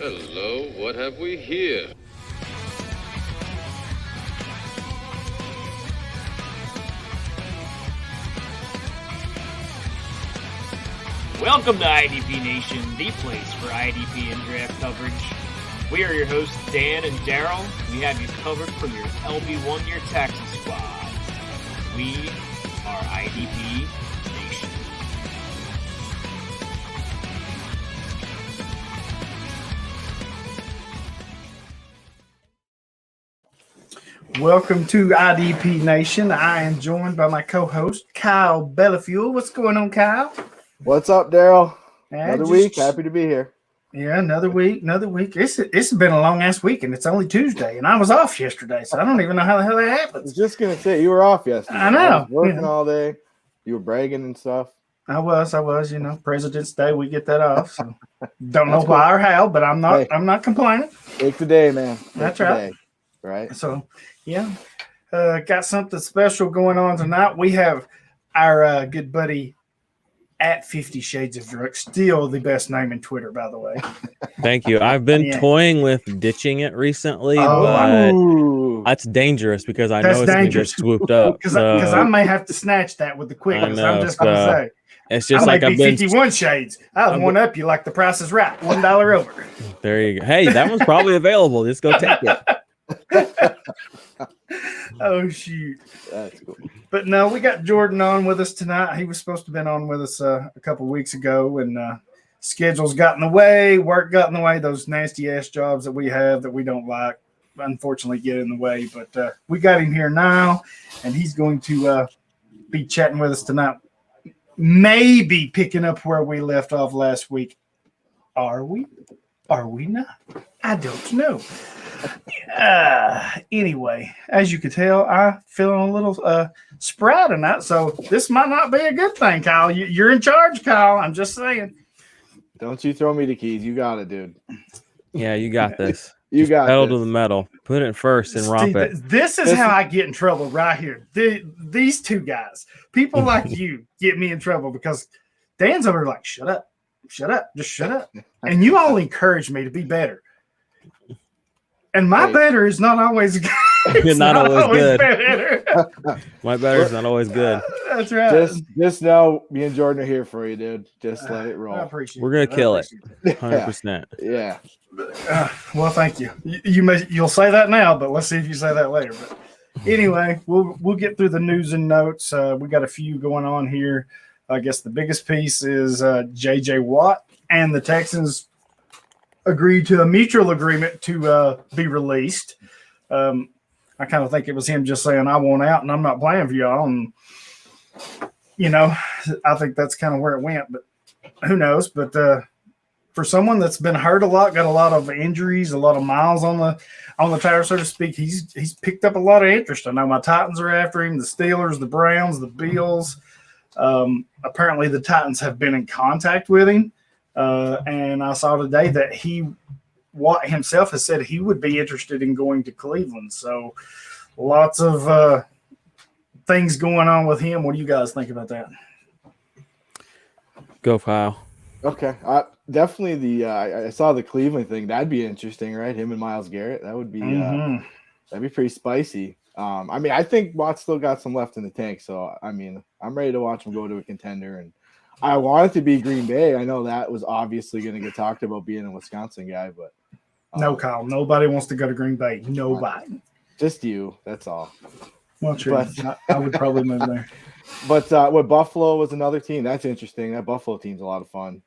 Hello, what have we here? Welcome to IDP Nation, the place for IDP and draft coverage. We are your hosts, Dan and Daryl. We have you covered for your LB one-year taxi squad. We are IDP Nation. Welcome to IDP Nation. I am joined by my co-host, Kyle Bellafuel. What's going on, Kyle? What's up, Daryl? Yeah, Another week. Happy to be here. Yeah, another week. It's been a long-ass week, and it's only Tuesday, and I was off yesterday, so I don't even know how the hell that I happens. was just going to say, you were off yesterday. I know. I was working all day. You were bragging and stuff. I was, President's Day, we get that off, so don't know why or how, but I'm not complaining. Take the day, man. That's right. Right? So, yeah, got something special going on tonight. We have our good buddy at 50 Shades of Drunk, still the best name in Twitter, by the way. Thank you. I've been toying with ditching it recently, but that's dangerous because I know it's going to get swooped up. Because I may have to snatch that with the quickness. I'm just going to say. It's just like I've been 51 Shades. I'll one up you like the Price is Right. $1 over. There you go. Hey, that one's probably available. Just go take it. Oh shoot, that's cool. But no, we got Jordan on with us tonight. He was supposed to have been on with us a couple of weeks ago, and schedules got in the way, work got in the way. Those nasty ass jobs that we have that we don't like, unfortunately, get in the way. But we got him here now, and he's going to be chatting with us tonight. Maybe picking up where we left off last week. Are we? Are we not? I don't know. Anyway, as you can tell, I'm feeling a little spry tonight, so this might not be a good thing, Kyle. You're in charge, Kyle. I'm just saying. Don't you throw me the keys. You got it, dude. Yeah, you got this. You got pedal this. To the metal. Put it first and romp it. This is how I get in trouble right here. These two guys, people like you, get me in trouble because Dan's over like, shut up, just shut up. And you all encourage me to be better. And my better is not always good. It's not always good. Better. My better is not always good. That's right. Just know me and Jordan are here for you, dude. Just let it roll. I appreciate We're gonna kill it. 100%. Yeah. Well, thank you. You'll say that now, but let's see if you say that later. But anyway, we'll get through the news and notes. We got a few going on here. I guess the biggest piece is J.J. Watt and the Texans agreed to a mutual agreement to be released. I kind of think it was him just saying, I want out and I'm not playing for y'all. And, I think that's kind of where it went, but who knows? But for someone that's been hurt a lot, got a lot of injuries, a lot of miles on the tire, so to speak, he's picked up a lot of interest. I know my Titans are after him, the Steelers, the Browns, the Bills. Apparently the Titans have been in contact with him. And I saw today that Watt himself has said he would be interested in going to Cleveland. So lots of things going on with him. What do you guys think about that? Go, Kyle. Okay. Definitely I saw the Cleveland thing. That'd be interesting, right? Him and Myles Garrett. That would be that'd be pretty spicy. I think Watt's still got some left in the tank. So, I'm ready to watch him go to a contender. And I want it to be Green Bay. I know that was obviously going to get talked about being a Wisconsin guy, but no, Kyle. Nobody wants to go to Green Bay. Nobody. Just you. That's all. Well, true. But, I would probably move there. But what Buffalo was another team. That's interesting. That Buffalo team's a lot of fun.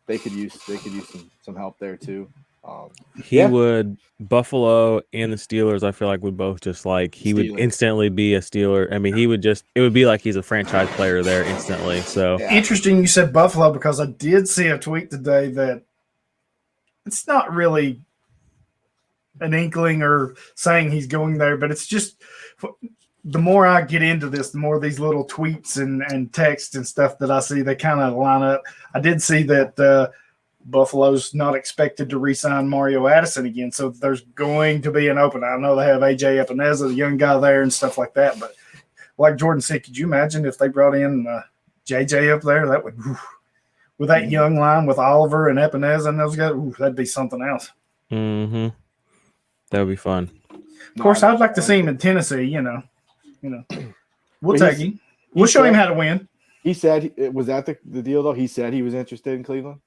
They could use some help there too. Buffalo and the Steelers, I feel like would both just like would instantly be a Steeler. It would be like he's a franchise player there instantly. So Interesting you said Buffalo because I did see a tweet today that it's not really an inkling or saying he's going there, but it's just the more I get into this, the more these little tweets and texts and stuff that I see, they kind of line up. I did see that Buffalo's not expected to re-sign Mario Addison again, so there's going to be an opening. I know they have A.J. Epineza, the young guy there, and stuff like that, but like Jordan said, could you imagine if they brought in J.J. up there? That would with that young line with Oliver and Epinez and those guys, that'd be something else. Mm-hmm. That would be fun. Of course, I'd like to see him in Tennessee. We'll take him. We'll show him how to win. He said, was that the deal though? He said he was interested in Cleveland.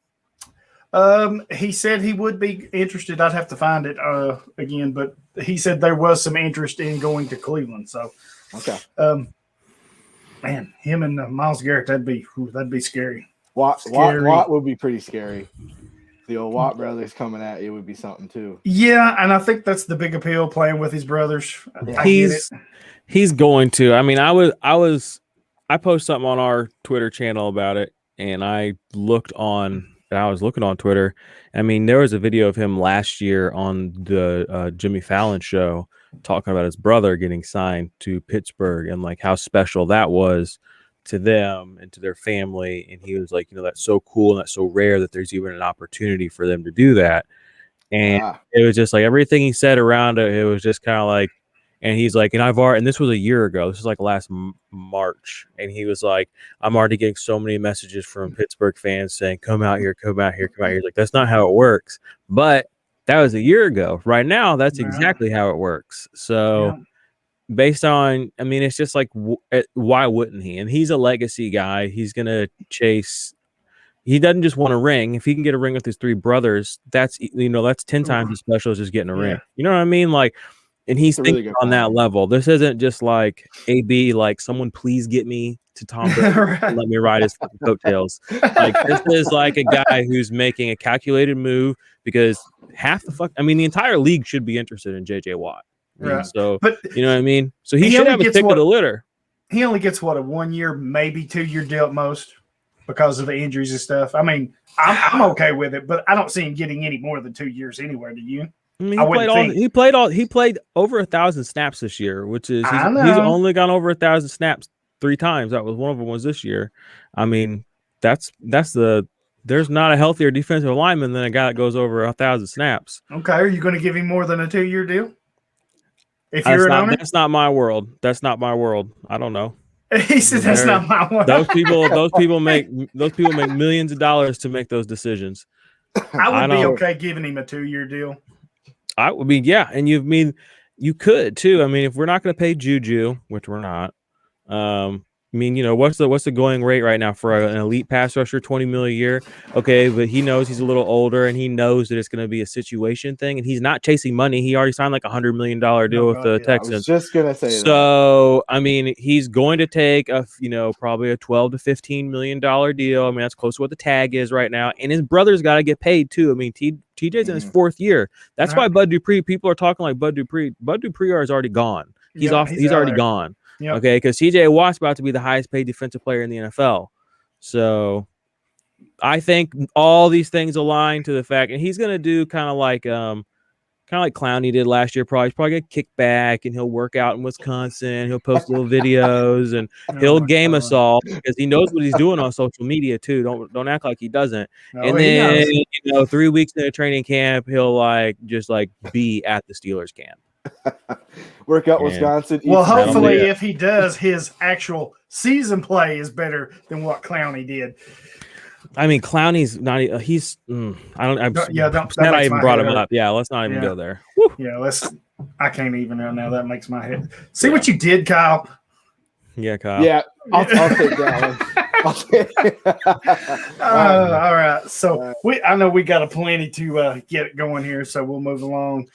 He said he would be interested. I'd have to find it again, but he said there was some interest in going to Cleveland. So, okay. Man, him and Myles Garrett, that'd be scary. Watt would be pretty scary. The old Watt brothers coming at you would be something too. Yeah, and I think that's the big appeal, playing with his brothers. Yeah. He's going to. I mean, I posted something on our Twitter channel about it, and I was looking on Twitter. I mean, there was a video of him last year on the Jimmy Fallon show talking about his brother getting signed to Pittsburgh and like how special that was to them and to their family. And he was like, that's so cool and that's so rare that there's even an opportunity for them to do that. And it was just like everything he said around it, it was just kind of like, and he's like, and this was a year ago. This was like last March. And he was like, I'm already getting so many messages from Pittsburgh fans saying, come out here, come out here, come out here. He's like, that's not how it works. But that was a year ago. Right now, that's exactly how it works. So based on, I mean, it's just like, why wouldn't he? And he's a legacy guy. He's going to chase. He doesn't just want a ring. If he can get a ring with his three brothers, that's 10 times as special as just getting a ring. You know what I mean? Like, and he's thinking really on that level. This isn't just like AB, like someone please get me to Tom Brady and let me ride his fucking coattails. Like this is like a guy who's making a calculated move because the entire league should be interested in JJ Watt. Right. So, but you know what I mean? So he should have a pick of the litter. He only gets a 1 year, maybe 2 year deal at most because of the injuries and stuff. I mean, I'm okay with it, but I don't see him getting any more than 2 years anywhere. Do you? I mean, he played over 1,000 snaps this year, which is he's only gone over 1,000 snaps 3 times. That was one of them was this year. I mean, there's not a healthier defensive lineman than a guy that goes over 1,000 snaps. Okay, are you going to give him more than a 2 year deal? If you're an owner, that's not my world. That's not my world. I don't know. He said that's not my world. Those people make millions of dollars to make those decisions. I would be okay giving him a 2 year deal. I would be, yeah, and you could too. I mean, if we're not going to pay Juju, which we're not, I mean, what's the going rate right now for an elite pass rusher? $20 million a year. Okay, but he knows he's a little older, and he knows that it's going to be a situation thing, and he's not chasing money. He already signed like $100 million deal with the Texans. I was just gonna say that. So, I mean, he's going to take probably a $12 to $15 million deal. I mean, that's close to what the tag is right now, and his brother's got to get paid too. I mean, TJ's in his 4th year. That's why Bud Dupree. People are talking like Bud Dupree. Bud Dupree is already gone. He's off. He's already gone. Yep. Okay, because TJ Watt's about to be the highest paid defensive player in the NFL. So I think all these things align to the fact, and he's going to do kind of like Clowney did last year. He's probably going to kick back, and he'll work out in Wisconsin. He'll post little videos, and he'll game us all because he knows what he's doing on social media too. Don't act like he doesn't. And then 3 weeks in a training camp, he'll just be at the Steelers camp. Work out Wisconsin. Well, hopefully, if he does, his actual season play is better than what Clowney did. I mean, Clowney's not. He's. I don't. Don't I even brought him up. Yeah, let's not even go there. Woo. Yeah, I can't even right now. That makes my head. See what you did, Kyle. Yeah, Kyle. Yeah, I'll take that one. All right. So I know we got a plenty to get it going here, so we'll move along.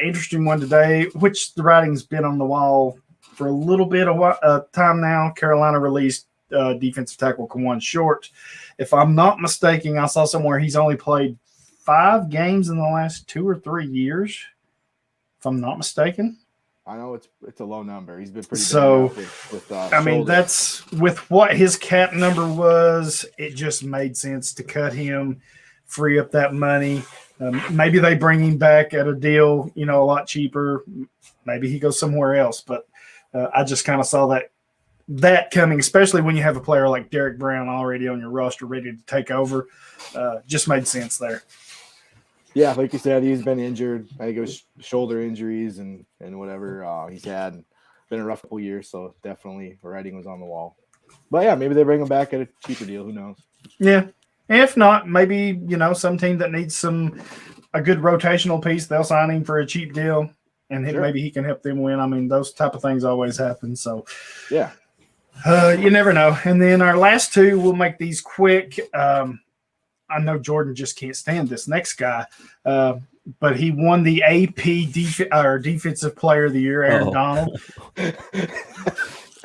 Interesting one today, which the writing's been on the wall for a little bit of time now. Carolina released defensive tackle Kawan Short. If I'm not mistaken, I saw somewhere he's only played 5 games in the last 2 or 3 years. If I'm not mistaken. I know it's a low number. He's been pretty with I mean, that's with what his cap number was. It just made sense to cut him, free up that money. Maybe they bring him back at a deal, a lot cheaper. Maybe he goes somewhere else. But I just kind of saw that coming, especially when you have a player like Derek Brown already on your roster ready to take over. Just made sense there. Yeah, like you said, he's been injured. I think it was shoulder injuries and whatever he's had. Been a rough couple years, so definitely the writing was on the wall. But yeah, maybe they bring him back at a cheaper deal. Who knows? Yeah, If not, maybe, some team that needs a good rotational piece, they'll sign him for a cheap deal, and maybe he can help them win. I mean, those type of things always happen. So, yeah, you never know. And then our last two, we'll make these quick. I know Jordan just can't stand this next guy, but he won the AP Defensive Player of the Year, Aaron Donald.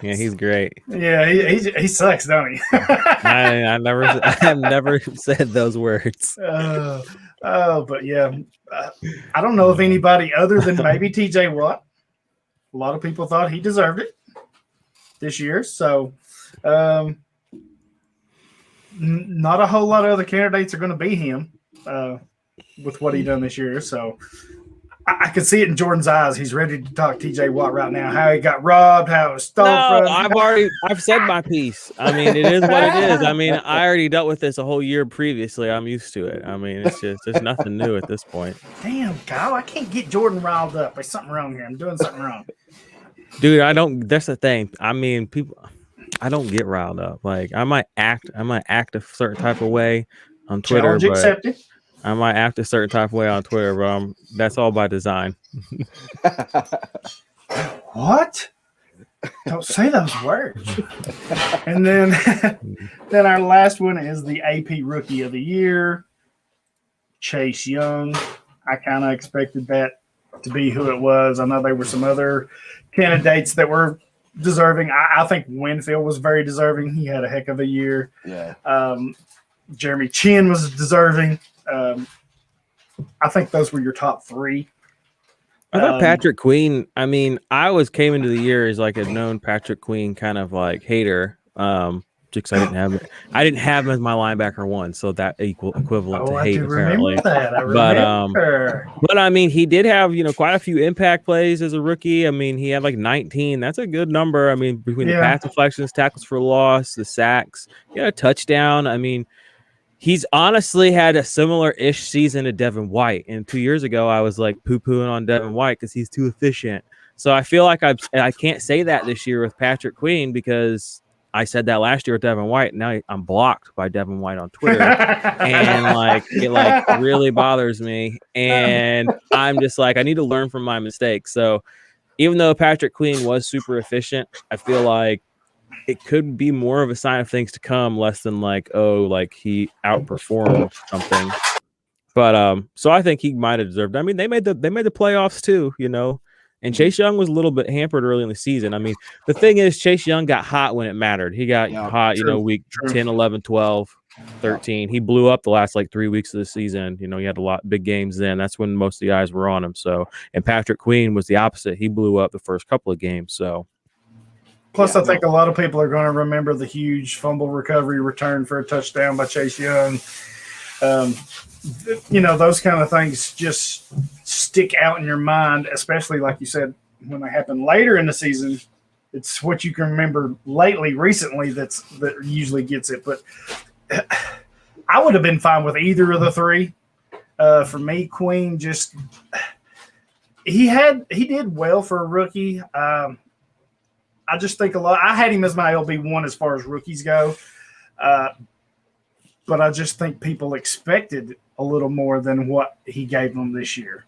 Yeah, he's great. Yeah, he sucks, don't he? I have never said those words. But yeah, I don't know if anybody other than maybe TJ Watt. A lot of people thought he deserved it this year, so not a whole lot of other candidates are going to beat him with what he done this year. So I can see it in Jordan's eyes. He's ready to talk TJ Watt right now. How he got robbed, how it was stolen. No, I've said my piece. I mean, it is what it is. I mean, I already dealt with this a whole year previously. I'm used to it. I mean, there's nothing new at this point. Damn, Kyle, I can't get Jordan riled up. There's something wrong here. I'm doing something wrong. Dude, that's the thing. I mean, I don't get riled up. Like I might act a certain type of way on Twitter. Challenge accepted. I might act a certain type of way on Twitter, but that's all by design. What? Don't say those words. And then our last one is the AP Rookie of the Year, Chase Young. I kind of expected that to be who it was. I know there were some other candidates that were deserving. I think Winfield was very deserving. He had a heck of a year. Yeah. Jeremy Chin was deserving. I think those were your top three. I thought Patrick Queen. I mean, came into the year as like a known Patrick Queen kind of like hater. Because I didn't have him as my linebacker one, so that equivalent to hate apparently. But I mean, he did have quite a few impact plays as a rookie. I mean, he had like 19. That's a good number. I mean, between the pass deflections, tackles for loss, the sacks, he had a touchdown. I mean, he's honestly had a similar-ish season to Devin White. And 2 years ago, I was like poo-pooing on Devin White because he's too efficient. So I feel like I can't say that this year with Patrick Queen because I said that last year with Devin White. Now I'm blocked by Devin White on Twitter, and it really bothers me. And I'm just like, I need to learn from my mistakes. So even though Patrick Queen was super efficient, I feel like it could be more of a sign of things to come, less than he outperformed something. But so I think he might have deserved it. I mean, they made the playoffs too, And Chase Young was a little bit hampered early in the season. I mean, the thing is, Chase Young got hot when it mattered. He got hot, week 10, 11, 12, 13. He blew up the last 3 weeks of the season. He had a lot big games then. That's when most of the eyes were on him. So, and Patrick Queen was the opposite. He blew up the first couple of games. So, plus, I think a lot of people are going to remember the huge fumble recovery return for a touchdown by Chase Young. Those kind of things just stick out in your mind, especially like you said, when they happen later in the season. It's what you can remember recently that usually gets it. But I would have been fine with either of the three. For me, Queen he did well for a rookie. I just think I had him as my LB1 as far as rookies go. But I just think people expected a little more than what he gave them this year.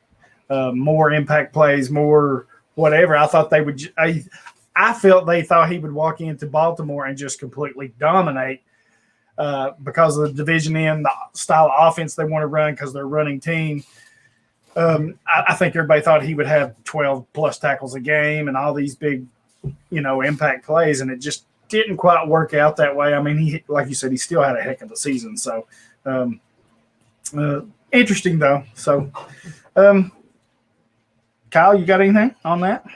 More impact plays, more whatever. I thought they would. I felt they thought he would walk into Baltimore and just completely dominate because of the division in the style of offense they want to run because they're a running team. I think everybody thought he would have 12 plus tackles a game and all these big, impact plays, and it just didn't quite work out that way. I mean, he, like you said, he still had a heck of a season. So, interesting though. So, Kyle, you got anything on that?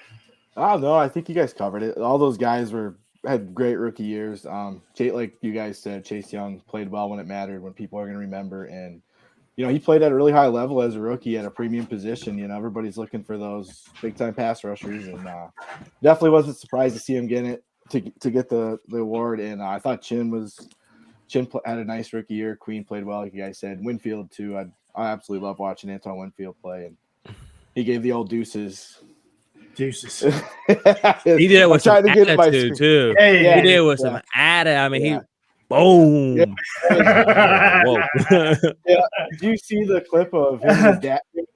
Oh no, I think you guys covered it. All those guys had great rookie years. Like you guys said, Chase Young played well when it mattered, when people are going to remember, and he played at a really high level as a rookie at a premium position. Everybody's looking for those big time pass rushers, and definitely wasn't surprised to see him get it to get the award. And I thought Chin had a nice rookie year. Queen played well, like you guys said. Winfield too. I absolutely love watching Antoine Winfield play, and he gave the old deuces. He did it with some attitude too. He did it with some attitude. I mean, Boom. Yeah. Whoa. Yeah. Did you see the clip of him and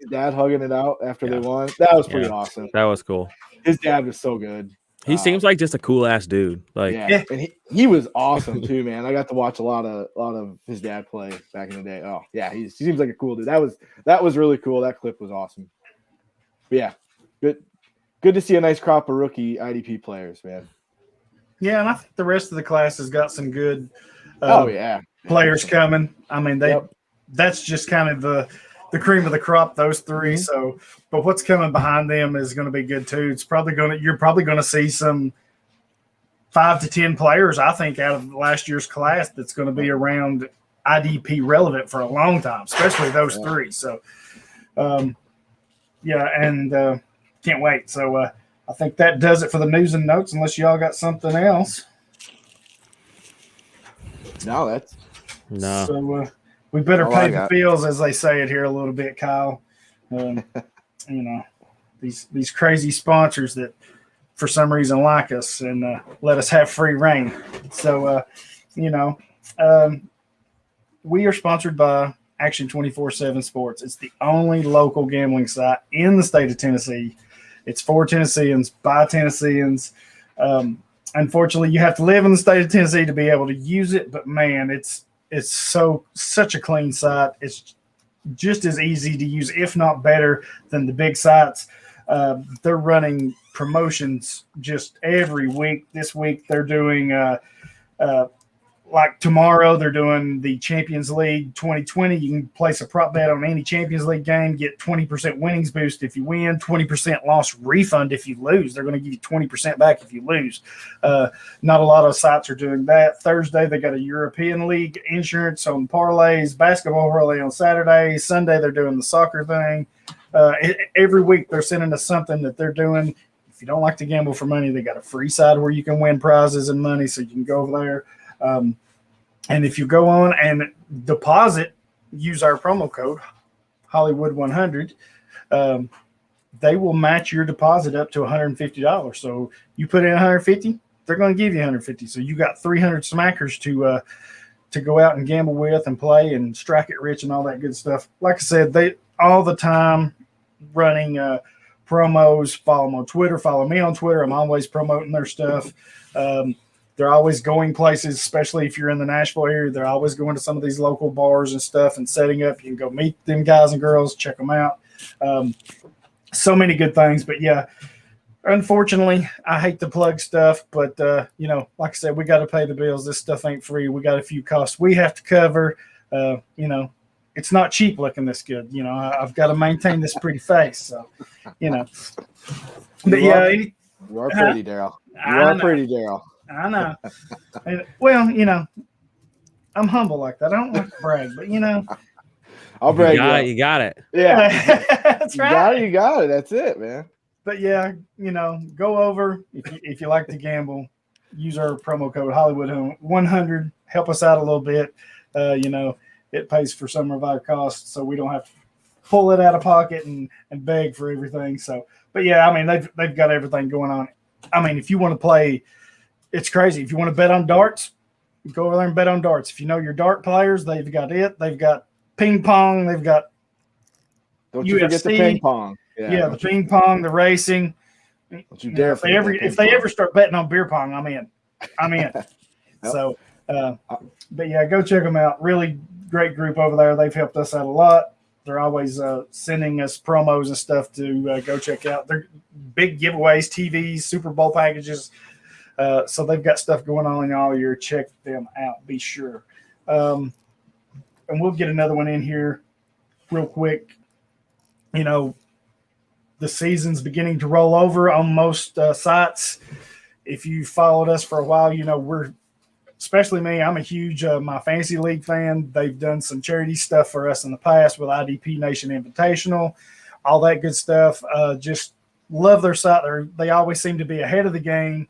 his dad hugging it out after they won? That was pretty awesome. That was cool. His dad was so good. He seems like just a cool ass dude. Like, yeah, and he was awesome too, man. I got to watch a lot of his dad play back in the day. Oh yeah, he seems like a cool dude. That was really cool. That clip was awesome. But yeah, good to see a nice crop of rookie IDP players, man. Yeah, and I think the rest of the class has got some good players coming. I mean, that's just kind of the cream of the crop, those three. Mm-hmm. So, but what's coming behind them is going to be good too. You're probably going to see some 5 to 10 players, I think, out of last year's class that's going to be around IDP relevant for a long time, especially those three. So, and can't wait. So, I think that does it for the news and notes, unless y'all got something else. No. So, we better pay the bills, as they say it here a little bit, Kyle. These crazy sponsors that for some reason like us and let us have free reign. So, we are sponsored by Action 24/7 Sports. It's the only local gambling site in the state of Tennessee. It's for Tennesseans, by Tennesseans. Unfortunately, you have to live in the state of Tennessee to be able to use it, but man, it's such a clean site. It's just as easy to use, if not better, than the big sites. They're running promotions just every week. This week they're doing like tomorrow they're doing the Champions League 2020. You can place a prop bet on any Champions League game, get 20% winnings boost if you win, 20% loss refund if you lose. They're going to give you 20% back if you lose. Not a lot of sites are doing that. Thursday they got a European League insurance on parlays, basketball parlay on Saturday. Sunday they're doing the soccer thing. Every week they're sending us something that they're doing. If you don't like to gamble for money, they got a free side where you can win prizes and money, so you can go over there. And if you go on and deposit, use our promo code Hollywood100, they will match your deposit up to $150. So you put in $150, they're going to give you $150. So you got 300 smackers to go out and gamble with and play and strike it rich and all that good stuff. Like I said, they all the time running promos. Follow them on Twitter. Follow me on Twitter. I'm always promoting their stuff. They're always going places, especially if you're in the Nashville area. They're always going to some of these local bars and stuff and setting up. You can go meet them guys and girls, check them out. So many good things. But, yeah, unfortunately, I hate to plug stuff. But, like I said, we got to pay the bills. This stuff ain't free. We got a few costs we have to cover. It's not cheap looking this good. I've got to maintain this pretty face. So, But, yeah. You are pretty, Daryl. You are pretty, Daryl. I know. Well, I'm humble like that. I don't like to brag, but I'll brag. You got it. Yeah, that's right. You got it. That's it, man. But yeah, go over if you like to gamble. Use our promo code Hollywood100. Help us out a little bit. It pays for some of our costs, so we don't have to pull it out of pocket and beg for everything. So, but yeah, I mean they've got everything going on. I mean, if you want to play. It's crazy. If you want to bet on darts, go over there and bet on darts. If you know your dart players, they've got it. They've got ping pong. They've got Don't you forget the ping pong. Yeah, the ping pong, the racing. Don't you dare if they ever start betting on beer pong, I'm in. Yep. So, but yeah, go check them out. Really great group over there. They've helped us out a lot. They're always sending us promos and stuff to go check out. They're big giveaways, TVs, Super Bowl packages. So they've got stuff going on all year. Check them out. Be sure. And we'll get another one in here real quick. The season's beginning to roll over on most sites. If you followed us for a while, we're, especially me, I'm a huge my fantasy league fan. They've done some charity stuff for us in the past with IDP Nation Invitational, all that good stuff. Just love their site. They always seem to be ahead of the game.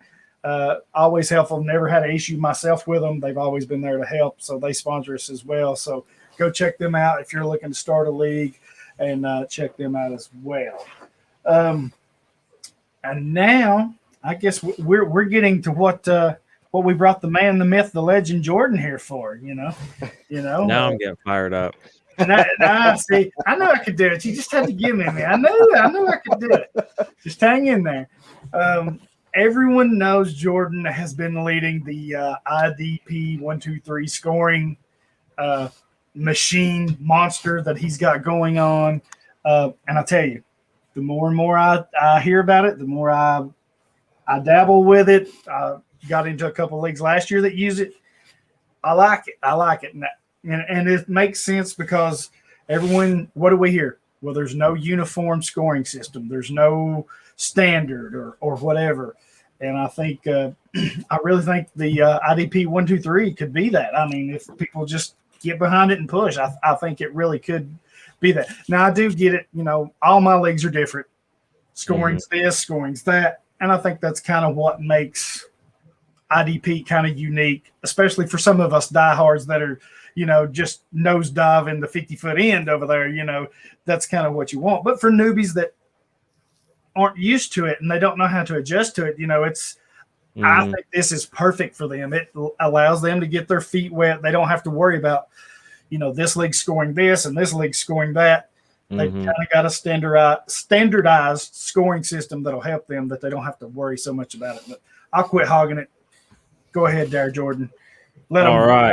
Always helpful. Never had an issue myself with them. They've always been there to help. So they sponsor us as well. So go check them out if you're looking to start a league, and check them out as well. And now I guess we're getting to what what we brought the man, the myth, the legend Jordan here for. Now I'm getting fired up. See, I know I could do it. You just had to give me. I knew I could do it. Just hang in there. Everyone knows Jordan has been leading the IDP123 scoring machine monster that he's got going on. And I tell you, the more and more I hear about it, the more I dabble with it. I got into a couple of leagues last year that use it. I like it. And it makes sense because everyone, what do we hear? Well, there's no uniform scoring system. There's no standard or whatever. And I think, I really think the IDP 123 could be that. I mean, if people just get behind it and push, I think it really could be that. Now, I do get it. All my leagues are different. Scoring's this, scoring's that. And I think that's kind of what makes IDP kind of unique, especially for some of us diehards that are, just nosedive in the 50-foot end over there. That's kind of what you want. But for newbies that aren't used to it and they don't know how to adjust to it, I think this is perfect for them. It allows them to get their feet wet. They don't have to worry about, this league scoring this and this league scoring that. They've kind of got a standardized scoring system that'll help them, that they don't have to worry so much about it. But I'll quit hogging it. Go ahead there, Jordan. All right.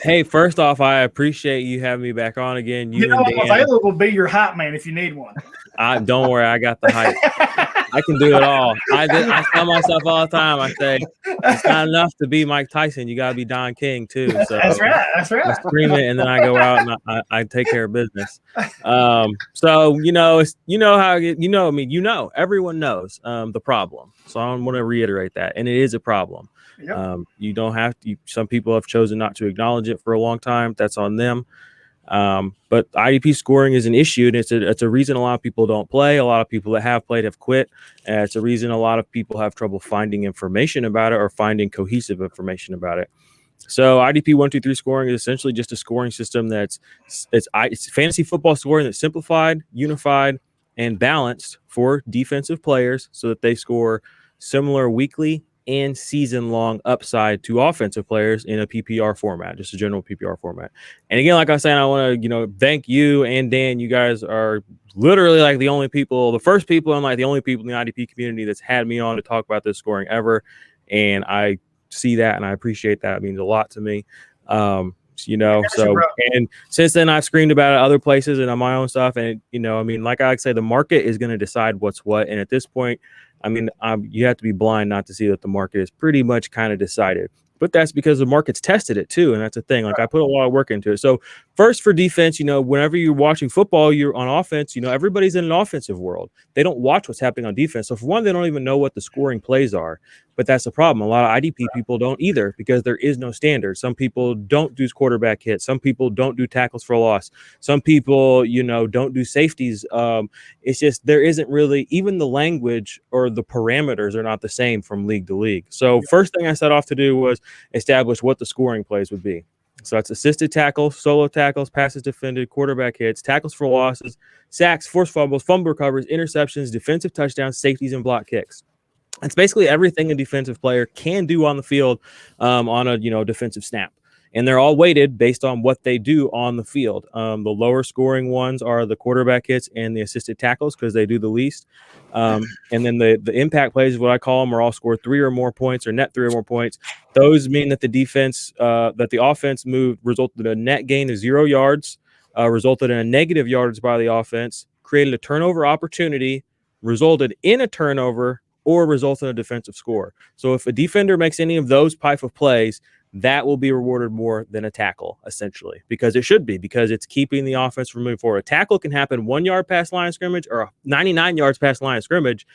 Hey, first off, I appreciate you having me back on again. I'm available to be your hype man if you need one. Don't worry, I got the hype. I can do it all. I tell myself all the time, I say, it's not enough to be Mike Tyson. You got to be Don King, too. So That's right. I scream it, and then I go out and I take care of business. Everyone knows the problem. So I want to reiterate that. And it is a problem. Yep. You don't have to. Some people have chosen not to acknowledge it for a long time. That's on them. But IDP scoring is an issue, and it's a reason a lot of people don't play. A lot of people that have played have quit. It's a reason a lot of people have trouble finding information about it or finding cohesive information about it. So IDP 123 scoring is essentially just a scoring system it's fantasy football scoring that's simplified, unified, and balanced for defensive players so that they score similar weekly and season-long upside to offensive players in a PPR format, just a general PPR format. And again, like I was saying, I want to, thank you and Dan. You guys are literally like the first people and like the only people in the IDP community that's had me on to talk about this scoring ever. And I see that and I appreciate that. It means a lot to me. And since then I've screamed about it other places and on my own stuff. And, like I say, the market is going to decide what's what. And at this point, you have to be blind not to see that the market is pretty much kind of decided. But that's because the market's tested it too. And that's the thing. Like I put a lot of work into it. So first for defense, whenever you're watching football, you're on offense, everybody's in an offensive world. They don't watch what's happening on defense. So for one, they don't even know what the scoring plays are. But that's the problem. A lot of IDP people don't either because there is no standard. Some people don't do quarterback hits. Some people don't do tackles for loss. Some people, don't do safeties. It's just there isn't really even the language or the parameters are not the same from league to league. So first thing I set off to do was establish what the scoring plays would be. So that's assisted tackles, solo tackles, passes defended, quarterback hits, tackles for losses, sacks, forced fumbles, fumble recoveries, interceptions, defensive touchdowns, safeties, and block kicks. It's basically everything a defensive player can do on the field on a defensive snap. And they're all weighted based on what they do on the field. The lower scoring ones are the quarterback hits and the assisted tackles because they do the least. And then the impact plays is what I call them, are all score 3 or more points or net 3 or more points. Those mean that the offense resulted in a net gain of 0 yards, resulted in a negative yardage by the offense, created a turnover opportunity, resulted in a turnover, or result in a defensive score. So if a defender makes any of those type of plays, that will be rewarded more than a tackle, essentially, because it should be, because it's keeping the offense from moving forward. A tackle can happen 1 yard past line of scrimmage or 99 yards past line of scrimmage.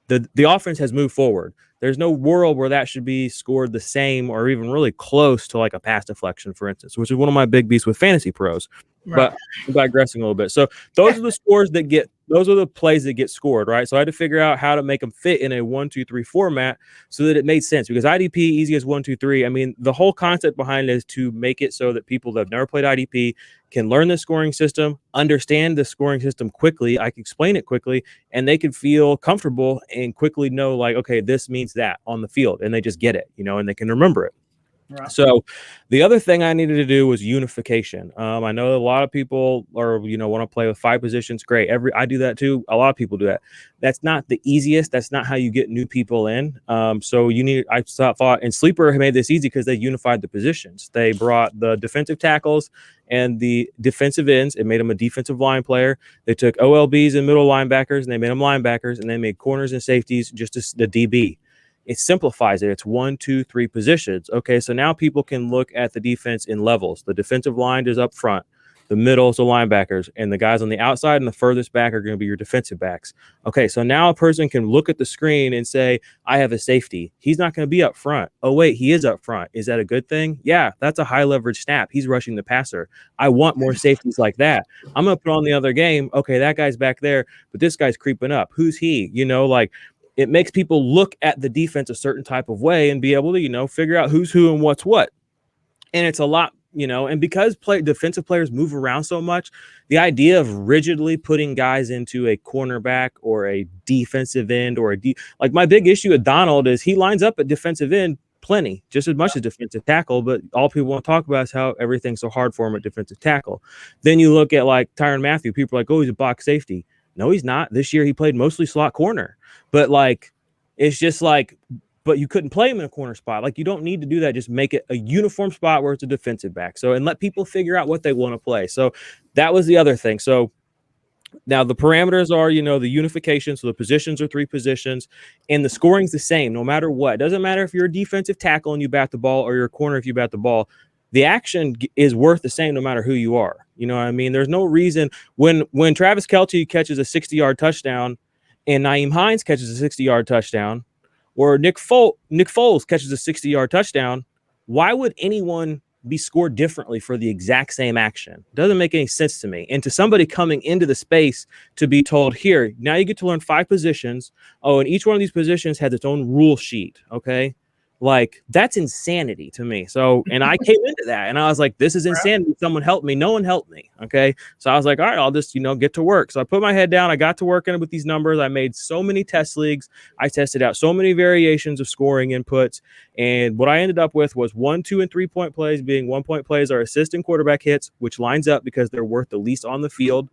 The offense has moved forward. There's no world where that should be scored the same or even really close to like a pass deflection, for instance, which is one of my big beasts with fantasy pros. Right. But I'm digressing a little bit. So those are the scores that get those are the plays that get scored, right? So I had to figure out how to make them fit in a 1-2-3 format so that it made sense, because IDP easy as 1-2-3. I mean, the whole concept behind it is to make it so that people that have never played IDP can learn the scoring system, understand the scoring system quickly. I can explain it quickly, and they can feel comfortable and quickly know, like, okay, this means that on the field, and they just get it, and they can remember it. Right. So the other thing I needed to do was unification. I know a lot of people want to play with 5 positions. Great. I do that too. A lot of people do that. That's not the easiest. That's not how you get new people in. So I thought, and Sleeper made this easy because they unified the positions. They brought the defensive tackles and the defensive ends. It made them a defensive line player. They took OLBs and middle linebackers and they made them linebackers, and they made corners and safeties just as the DB. It simplifies it. It's 1, 2, 3 positions. Okay, so now people can look at the defense in levels. The defensive line is up front, the middle is the linebackers, and the guys on the outside and the furthest back are going to be your defensive backs. Okay, so now a person can look at the screen and say, I have a safety. He's not going to be up front. Oh, wait, he is up front. Is that a good thing? Yeah, that's a high leverage snap. He's rushing the passer. I want more safeties like that. I'm going to put on the other game. Okay, that guy's back there, but this guy's creeping up. Who's he? It makes people look at the defense a certain type of way and be able to, figure out who's who and what's what. And it's a lot, and because defensive players move around so much, the idea of rigidly putting guys into a cornerback or a defensive end or like my big issue with Donald is he lines up at defensive end plenty, just as much as defensive tackle, but all people want to talk about is how everything's so hard for him at defensive tackle. Then you look at like Tyrann Mathieu, people are like, oh, he's a box safety. No, he's not. This year he played mostly slot corner. But it's just but you couldn't play him in a corner spot. Like, you don't need to do that. Just make it a uniform spot where it's a defensive back. So, and let people figure out what they want to play. So that was the other thing. So now the parameters are, the unification. So the positions are 3 positions, and the scoring's the same no matter what. It doesn't matter if you're a defensive tackle and you bat the ball, or you're a corner if you bat the ball. The action is worth the same no matter who you are. You know what I mean? There's no reason when Travis Kelce catches a 60-yard touchdown and Nyheim Hines catches a 60-yard touchdown, or Nick Foles catches a 60-yard touchdown, why would anyone be scored differently for the exact same action? It doesn't make any sense to me. And to somebody coming into the space to be told, here, now you get to learn 5 positions. Oh, and each one of these positions has its own rule sheet. Okay. Like, that's insanity to me. So, and I came into that and I was like, this is insanity. Someone help me. No one helped me. Okay. So I was like, all right, I'll just, get to work. So I put my head down. I got to working with these numbers. I made so many test leagues. I tested out so many variations of scoring inputs. And what I ended up with was 1, 2, and 3 point plays. Being 1 point plays are assist and quarterback hits, which lines up because they're worth the least on the field.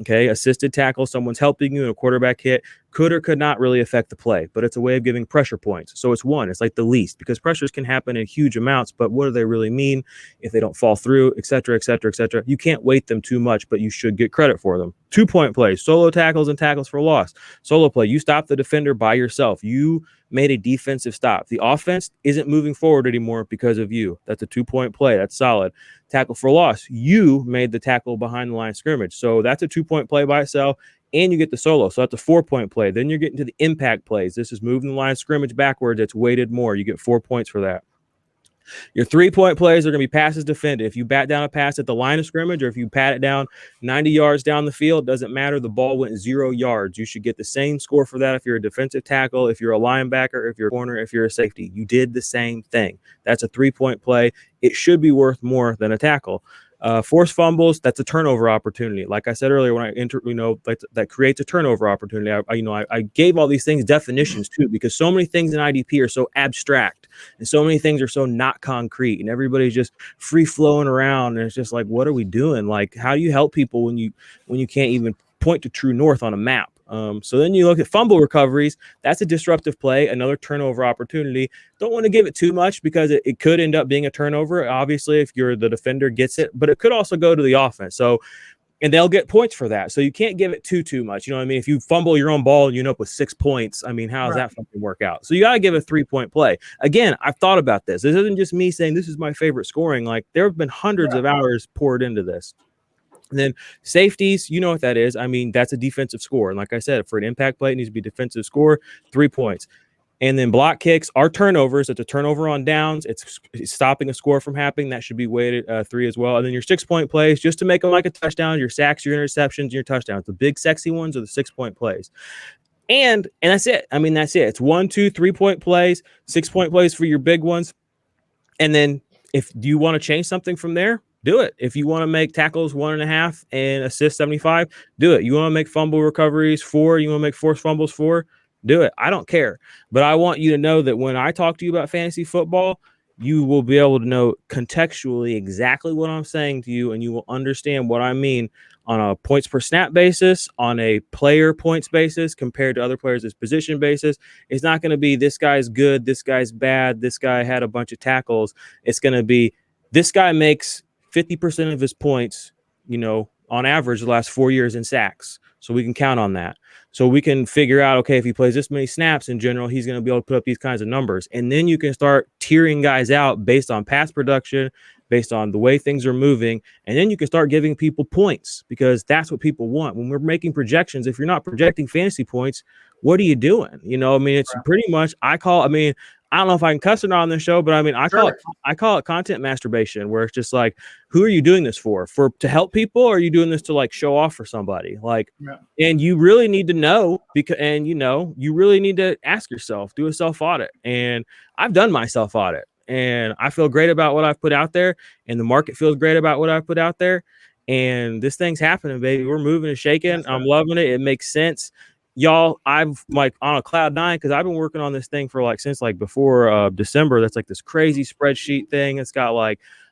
Okay, assisted tackle, someone's helping you in a quarterback hit, could or could not really affect the play, but it's a way of giving pressure points. So it's 1, it's like the least, because pressures can happen in huge amounts, but what do they really mean if they don't fall through, et cetera, et cetera, et cetera? You can't weight them too much, but you should get credit for them. 2 point plays, solo tackles and tackles for loss. Solo play, you stop the defender by yourself. You made a defensive stop. The offense isn't moving forward anymore because of you. That's a 2 point play. That's solid. Tackle for loss, you made the tackle behind the line of scrimmage. So that's a 2 point play by itself, and you get the solo. So that's a 4 point play. Then you're getting to the impact plays. This is moving the line of scrimmage backwards. It's weighted more. You get 4 points for that. Your 3 point plays are going to be passes defended. If you bat down a pass at the line of scrimmage, or if you pat it down 90 yards down the field, doesn't matter. The ball went 0 yards. You should get the same score for that if you're a defensive tackle, if you're a linebacker, if you're a corner, if you're a safety. You did the same thing. That's a 3 point play. It should be worth more than a tackle. Forced fumbles, that's a turnover opportunity. Like I said earlier, when I enter, that creates a turnover opportunity. I gave all these things definitions too, because so many things in IDP are so abstract and so many things are so not concrete, and everybody's just free flowing around. And it's just like, what are we doing? Like, how do you help people when you can't even point to true north on a map? So then you look at fumble recoveries. That's a disruptive play, another turnover opportunity. Don't want to give it too much because it could end up being a turnover. Obviously, if you're the defender gets it, but it could also go to the offense. So, and they'll get points for that. So you can't give it too much. You know what I mean? If you fumble your own ball and you end up with 6 points, I mean, how does that fucking work out? So you got to give a 3 point play. Again, I've thought about this. This isn't just me saying this is my favorite scoring. Like, there have been hundreds of hours poured into this. And then safeties, you know what that is. I mean, that's a defensive score. And like I said, for an impact play, it needs to be defensive score, 3 points. And then block kicks are turnovers. It's a turnover on downs. It's stopping a score from happening. That should be weighted 3 as well. And then your 6-point plays, just to make them like a touchdown, your sacks, your interceptions, your touchdowns. The big sexy ones are the 6-point plays. And that's it. I mean, that's it. It's 1, 2, 3-point plays, 6-point plays for your big ones. And then if you want to change something from there, do it. If you want to make tackles 1.5 and assists 75, do it. You want to make fumble recoveries 4, you want to make forced fumbles 4, do it. I don't care. But I want you to know that when I talk to you about fantasy football, you will be able to know contextually exactly what I'm saying to you, and you will understand what I mean on a points per snap basis, on a player points basis compared to other players' position basis. It's not going to be this guy's good, this guy's bad, this guy had a bunch of tackles. It's going to be this guy makes 50% of his points, on average the last 4 years in sacks. So we can count on that. So we can figure out, okay, if he plays this many snaps in general, he's going to be able to put up these kinds of numbers. And then you can start tiering guys out based on past production, based on the way things are moving. And then you can start giving people points, because that's what people want. When we're making projections, if you're not projecting fantasy points, what are you doing? It's pretty much, I don't know if I can cuss it on this show, but I call it content masturbation, where it's just like, who are you doing this for to help people? Or are you doing this to like show off for somebody? And you really need to know, you really need to ask yourself, do a self audit. And I've done my self audit, and I feel great about what I've put out there, and the market feels great about what I've put out there. And this thing's happening, baby. We're moving and shaking. I'm loving it. It makes sense. Y'all, I've on a cloud 9, because I've been working on this thing for since before December. That's this crazy spreadsheet thing. It's got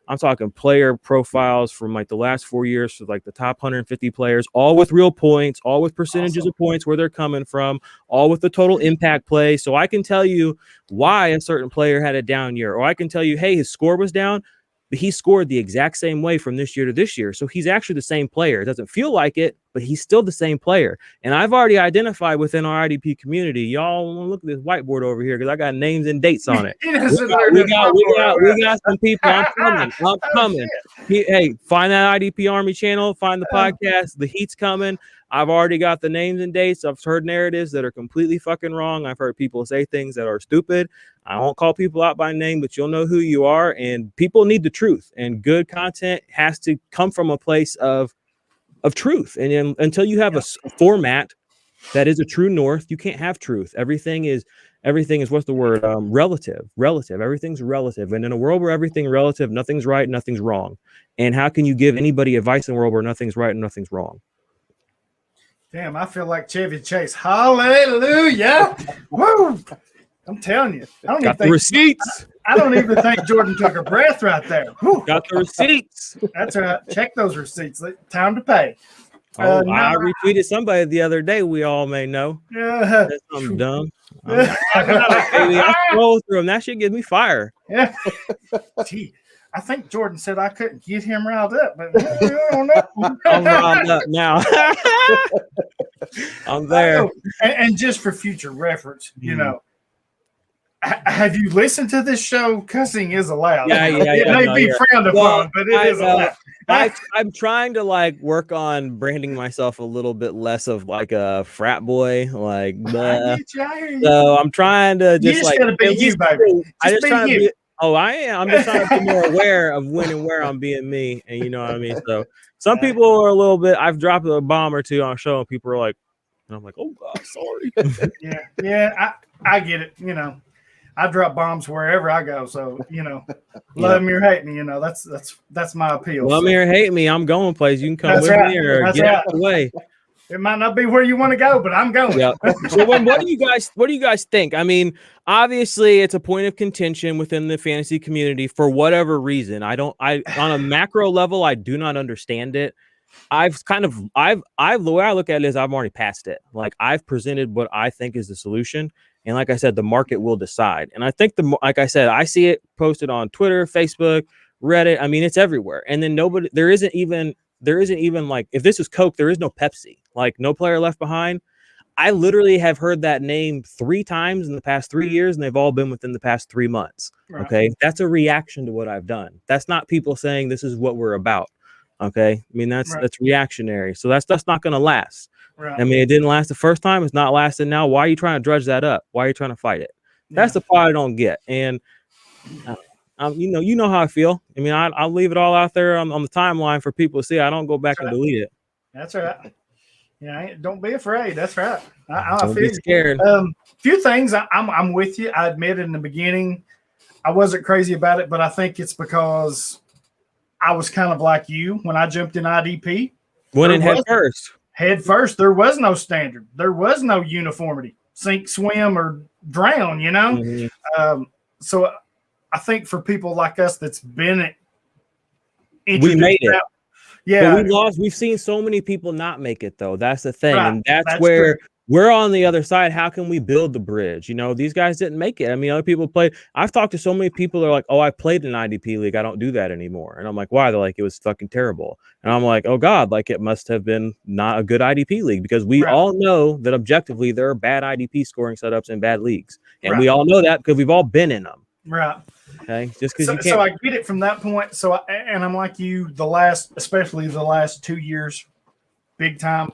I'm talking player profiles from the last 4 years for the top 150 players, all with real points, all with percentages of points, where they're coming from, all with the total impact play. So I can tell you why a certain player had a down year, or I can tell you, hey, his score was down, but he scored the exact same way from this year to this year. So he's actually the same player. It doesn't feel like it, but he's still the same player. And I've already identified within our IDP community. Y'all want to look at this whiteboard over here, because I got names and dates on it. We got some people. I'm coming. Hey, find that IDP Army channel. Find the podcast. The heat's coming. I've already got the names and dates. I've heard narratives that are completely fucking wrong. I've heard people say things that are stupid. I won't call people out by name, but you'll know who you are. And people need the truth. And good content has to come from a place of truth. And until you have a format that is a true north, you can't have truth. Everything is what's the word? Relative. Everything's relative. And in a world where everything's relative, nothing's right, nothing's wrong. And how can you give anybody advice in a world where nothing's right and nothing's wrong? Damn, I feel like Chevy Chase. Hallelujah. Woo! I'm telling you. I don't even think Jordan took a breath right there. Woo. Got the receipts. That's right. Check those receipts. Time to pay. I retweeted somebody the other day, we all may know. That's something dumb. I scroll through them. That shit gives me fire. Yeah. Gee, I think Jordan said I couldn't get him riled up, but I don't know. I'm riled up now. I'm there. And just for future reference, have you listened to this show? Cussing is allowed. It may be frowned upon, but it is allowed. I'm trying to work on branding myself a little bit less of a frat boy. So I'm trying to just gotta be you, baby. I am. I'm just trying to be more aware of when and where I'm being me, and you know what I mean. So some people are a little bit. I've dropped a bomb or two on a show, and people are like, and I'm like, oh God, sorry. Yeah. I get it. I drop bombs wherever I go. So, love me or hate me, that's my appeal. Love me or hate me, I'm going places. You can come with me or get out of the way. It might not be where you want to go, but I'm going. Yeah. So what do you guys think? I mean, obviously it's a point of contention within the fantasy community for whatever reason. On a macro level, I do not understand it. The way I look at it is I've already passed it. I've presented what I think is the solution. And like I said, the market will decide. And I think I see it posted on Twitter, Facebook, Reddit. I mean, it's everywhere. And then there isn't even if this is Coke, there is no Pepsi, no player left behind. I literally have heard that name 3 times in the past 3 years, and they've all been within the past 3 months. Right. Okay. That's a reaction to what I've done. That's not people saying this is what we're about. Okay. I mean, that's reactionary. So that's not going to last. Right. I mean, it didn't last the first time. It's not lasting now. Why are you trying to drudge that up? Why are you trying to fight it? That's the part I don't get. And you know how I feel. I mean, I'll leave it all out there on the timeline for people to see. I don't go back and delete it. That's right. Yeah, don't be afraid. That's right. I Don't be scared. Few things I'm with you. I admit in the beginning I wasn't crazy about it, but I think it's because I was kind of like you when I jumped in IDP. Went in head first. Head first. There was no standard. There was no uniformity. Sink, swim, or drown. You know. Mm-hmm. So I think for people like us that's been we made it. Yeah, but we lost. We've seen so many people not make it, though. That's the thing, right. And that's where true. We're on the other side. How can we build the bridge? You know, these guys didn't make it. I mean, other people played. I've talked to so many people that are like, "Oh, I played in an IDP league. I don't do that anymore." And I'm like, "Why?" They're like, "It was fucking terrible." And I'm like, "Oh God, like it must have been not a good IDP league because we all know that objectively there are bad IDP scoring setups in bad leagues, and we all know that because we've all been in them." Right. Okay, just because you can't. So I get it from that point. And I'm like you. Especially the last 2 years, big time.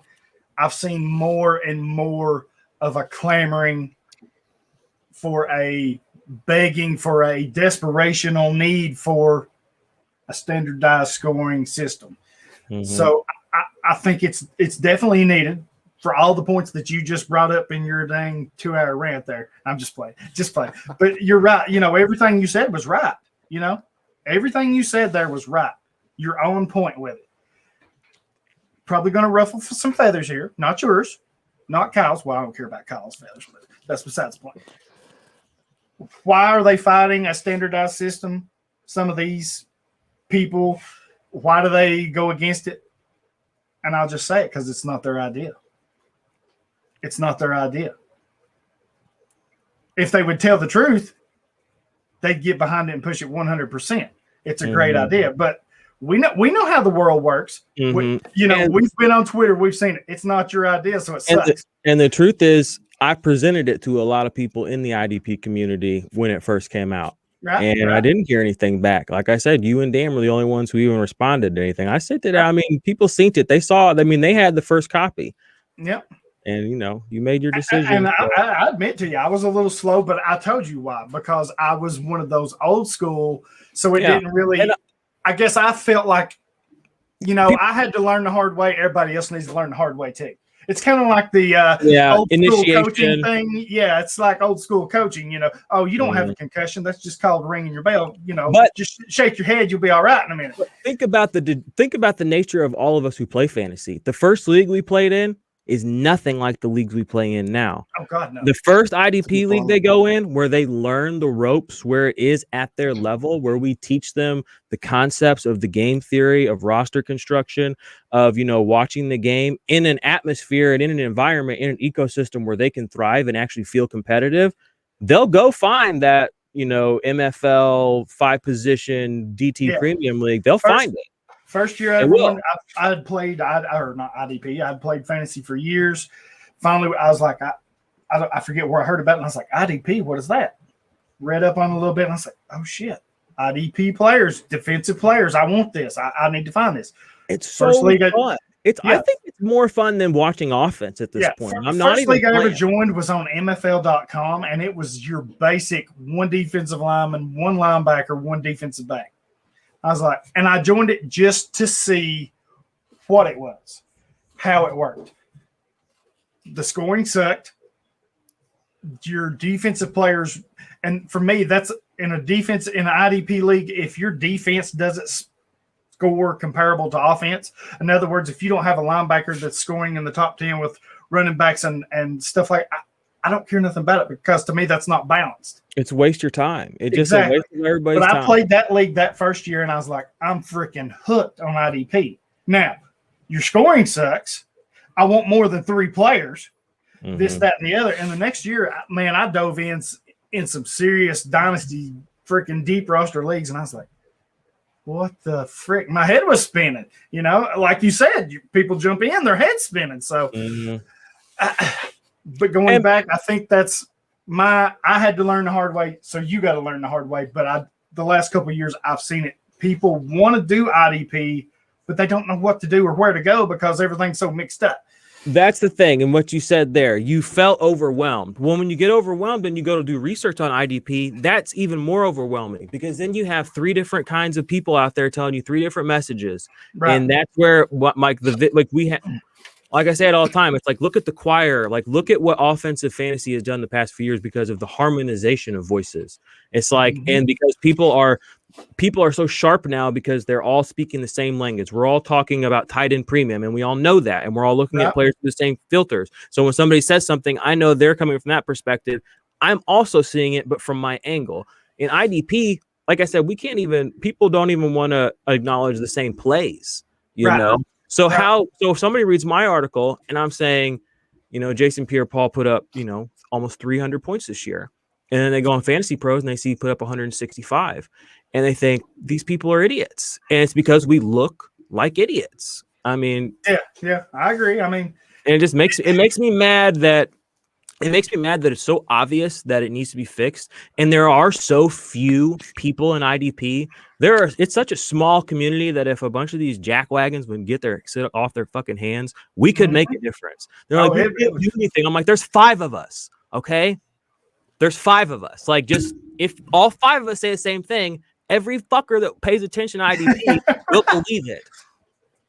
I've seen more and more of a clamoring for begging for a desperational need for a standardized scoring system. Mm-hmm. So I think it's definitely needed for all the points that you just brought up in your dang 2-hour rant there. I'm just playing. But you're right. You know, everything you said was right. You know, everything you said there was right. You're on point with it. Probably going to ruffle some feathers here. Not yours. Not Kyle's. Well, I don't care about Kyle's feathers, but that's besides the point. Why are they fighting a standardized system? Some of these people, why do they go against it? And I'll just say it because it's not their idea. It's not their idea. If they would tell the truth, they'd get behind it and push it 100%. It's a great idea, but we know how the world works. Mm-hmm. We've been on Twitter, we've seen it. It's not your idea, so it sucks. And the truth is, I presented it to a lot of people in the IDP community when it first came out. Right, I didn't hear anything back. Like I said, you and Dan were the only ones who even responded to anything. I said that. I mean, people seen it. They saw it. I mean, they had the first copy. Yep. And, you made your decision. And I admit to you, I was a little slow, but I told you why. Because I was one of those old school. So it didn't really – I guess I felt like, I had to learn the hard way. Everybody else needs to learn the hard way too. It's kind of like the old school coaching thing. Yeah, it's like old school coaching. Oh, you don't have a concussion. That's just called ringing your bell. But just shake your head. You'll be all right in a minute. Think about the nature of all of us who play fantasy. The first league we played in is nothing like the leagues we play in now. Oh God, no. The first IDP league they go in, where they learn the ropes, where it is at their level, where we teach them the concepts of the game theory, of roster construction, of watching the game in an atmosphere and in an environment, in an ecosystem where they can thrive and actually feel competitive. They'll go find that MFL 5-position DT premium league. They'll find it. First year I had played, or not IDP, I had played fantasy for years. Finally, I was like, I forget where I heard about it. And I was like, IDP, what is that? Read up on it a little bit. And I was like, oh shit, IDP players, defensive players. I want this. I need to find this. It's so fun. I think it's more fun than watching offense at this point. I'm not even league I ever joined was on MFL.com, and it was your basic one defensive lineman, one linebacker, one defensive back. I was like, and I joined it just to see what it was, how it worked. The scoring sucked. Your defensive players, and for me, that's in an IDP league, if your defense doesn't score comparable to offense, in other words, if you don't have a linebacker that's scoring in the top 10 with running backs and stuff like that, I don't care nothing about it because to me that's not balanced. It's waste your time. It just wastes everybody's time. But I played that league that first year and I was like, I'm freaking hooked on IDP. Now, your scoring sucks. I want more than 3 players. Mm-hmm. This, that, and the other. And the next year, man, I dove in some serious dynasty freaking deep roster leagues and I was like, what the frick? My head was spinning. Like you said, people jump in, their head's spinning. So but going back, I think that's I had to learn the hard way. So you got to learn the hard way. But the last couple of years, I've seen it. People want to do IDP, but they don't know what to do or where to go because everything's so mixed up. That's the thing. And what you said there, you felt overwhelmed. Well, when you get overwhelmed and you go to do research on IDP, that's even more overwhelming because then you have 3 different kinds of people out there telling you 3 different messages. Right. And that's where what like we have, like I say it all the time, it's like, look at the choir, like look at what offensive fantasy has done the past few years because of the harmonization of voices. It's like, and because people are so sharp now because they're all speaking the same language. We're all talking about tight end premium, and we all know that, and we're all looking at players through the same filters. So when somebody says something, I know they're coming from that perspective. I'm also seeing it, but from my angle. In IDP, like I said, people don't even want to acknowledge the same plays, you know? So so if somebody reads my article and I'm saying, Jason Pierre-Paul put up, almost 300 points this year. And then they go on Fantasy Pros and they see he put up 165. And they think these people are idiots. And it's because we look like idiots. I mean, yeah, I agree. I mean, and it makes me mad that it's so obvious that it needs to be fixed. And there are so few people in IDP. It's such a small community that if a bunch of these jackwagons would sit off their fucking hands, we could make a difference. They're like, we can't do anything. I'm like, there's 5 of us. Okay. There's 5 of us. Like, just if all 5 of us say the same thing, every fucker that pays attention to IDP will believe it.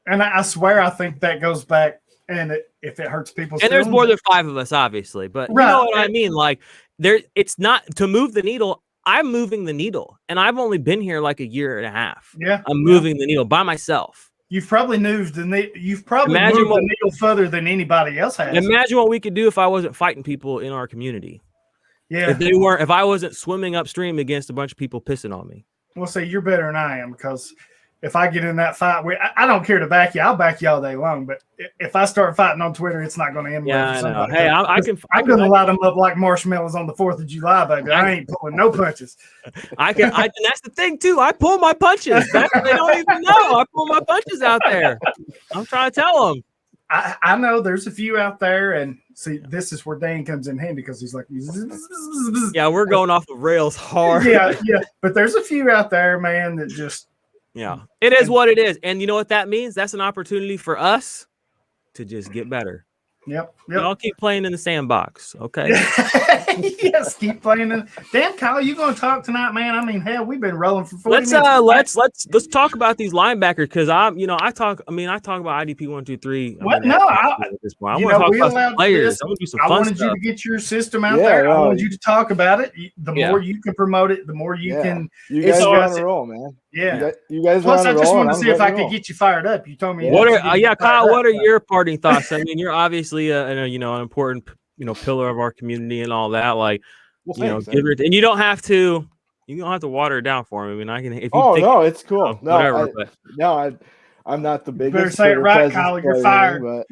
And I swear, I think that goes back. And if it hurts people's feelings, there's more than 5 of us, obviously, but you know what I mean. Like, it's not to move the needle. I'm moving the needle, and I've only been here like a year and a half. Yeah, I'm moving the needle by myself. You've probably moved the needle further than anybody else has. Imagine what we could do if I wasn't fighting people in our community. Yeah, if I wasn't swimming upstream against a bunch of people pissing on me. Well, see, you're better than I am because if I get in that fight, I don't care to back you. I'll back you all day long. But if I start fighting on Twitter, it's not going to end well for somebody. Hey, I'm going to light them up like marshmallows on the 4th of July, baby. I ain't pulling no punches. And that's the thing, too. I pull my punches. They don't even know. I pull my punches out there. I'm trying to tell them. I know there's a few out there, and see, this is where Dan comes in handy because he's like, yeah, we're going off the rails hard. Yeah, but there's a few out there, man, that just it is what it is, and you know what that means? That's an opportunity for us to just get better. Yep. Y'all keep playing in the sandbox, okay? Yes, keep playing. Damn, Kyle, you going to talk tonight, man? I mean, hell, we've been rolling for 40 minutes. Let's talk about these linebackers because I talk about IDP123. What? No, at this point, I want to talk about some players. I want to do some fun wanted stuff. You to get your system out there. I wanted you to talk about it. The more you can promote it, the more you can. You guys are on a roll, man. Yeah, you guys. Plus, I just wanted to see if I could get you fired up. You told me. Kyle, what are your parting thoughts? I mean, you're obviously an important pillar of our community and all that. Like, thanks, and you don't have to water it down for me. I mean, I can. If you no, it's cool. I'm not the biggest. Better say it right, Kyle. You're fired. But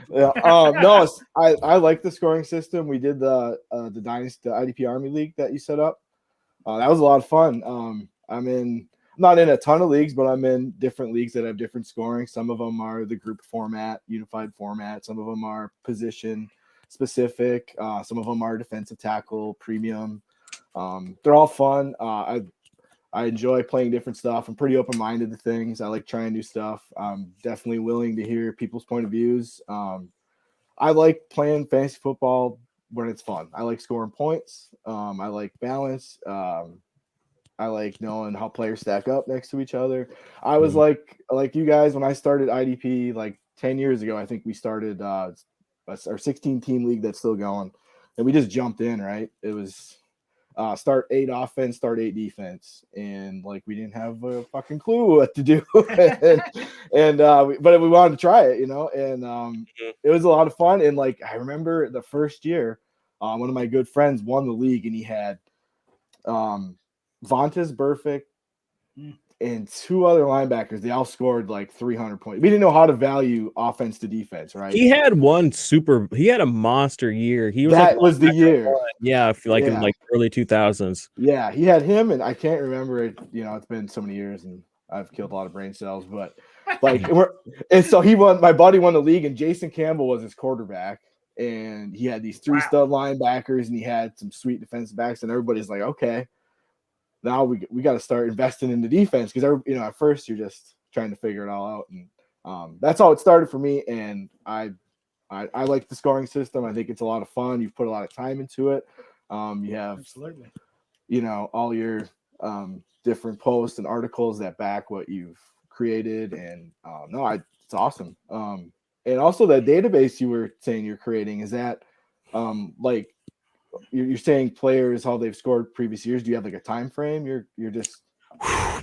no, I like the scoring system. We did the Dynasty, the IDP Army League that you set up. That was a lot of fun. I'm not in a ton of leagues, but I'm in different leagues that have different scoring. Some of them are the group format, unified format. Some of them are position specific. Some of them are defensive tackle, premium. They're all fun. I enjoy playing different stuff. I'm pretty open-minded to things. I like trying new stuff. I'm definitely willing to hear people's point of views. I like playing fantasy football when it's fun. I like scoring points. I like balance. I like knowing how players stack up next to each other. I was like you guys, when I started IDP like 10 years ago, I think we started our 16-team league that's still going. And we just jumped in, right? It was start 8 offense, start 8 defense. And like we didn't have a fucking clue what to do. But we wanted to try it, and it was a lot of fun. And like I remember the first year, one of my good friends won the league, and he had Vontaze Burfict and 2 other linebackers. They all scored like 300 points. We didn't know how to value offense to defense, right? He had a monster year. Was the year. Yeah, I feel like in like early 2000s. Yeah, he had him, and I can't remember it. It's been so many years, and I've killed a lot of brain cells, but like, and so he won. My buddy won the league, and Jason Campbell was his quarterback, and he had these 3 stud linebackers, and he had some sweet defensive backs, and everybody's like, okay. Now we got to start investing in the defense because at first you're just trying to figure it all out, and that's how it started for me. And I I like the scoring system. I think it's a lot of fun. You've put a lot of time into it. You have, Absolutely. all your different posts and articles that back what you've created. And it's awesome. And also that database you were saying you're creating, is that like you're saying players, how they've scored previous years? Do you have like a time frame? You're just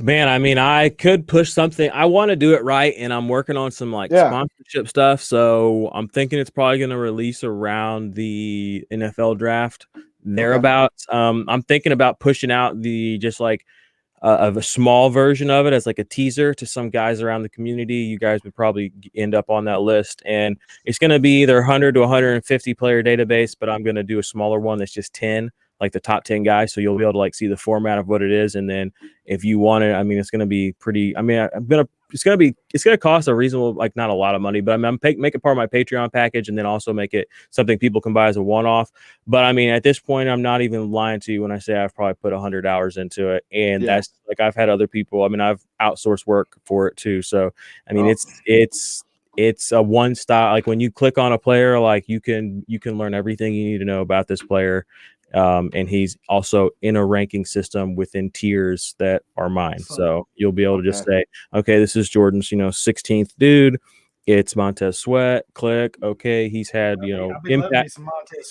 Man, I mean, I could push something. I want to do it right, and I'm working on some sponsorship stuff. So I'm thinking it's probably going to release around the NFL draft thereabouts. I'm thinking about pushing out the just like of a small version of it as like a teaser to some guys around the community. You guys would probably end up on that list, and it's going to be either 100 to 150 player database, but I'm going to do a smaller one that's just 10, like the top 10 guys. So you'll be able to like see the format of what it is. And then if you want it, I mean, it's going to be pretty, I mean, it's going to cost a reasonable, like not a lot of money, but I'm make it part of my Patreon package, and then also make it something people can buy as a one-off. But I mean, at this point, I'm not even lying to you when I say I've probably put 100 hours into it. And that's like, I've had other people, I mean, I've outsourced work for it too. So, I mean, it's a one stop. Like when you click on a player, like you can learn everything you need to know about this player. And he's also in a ranking system within tiers that are mine. So you'll be able to just say, okay, this is Jordan's, 16th dude. It's Montez Sweat. Click. Okay, he's had, impact.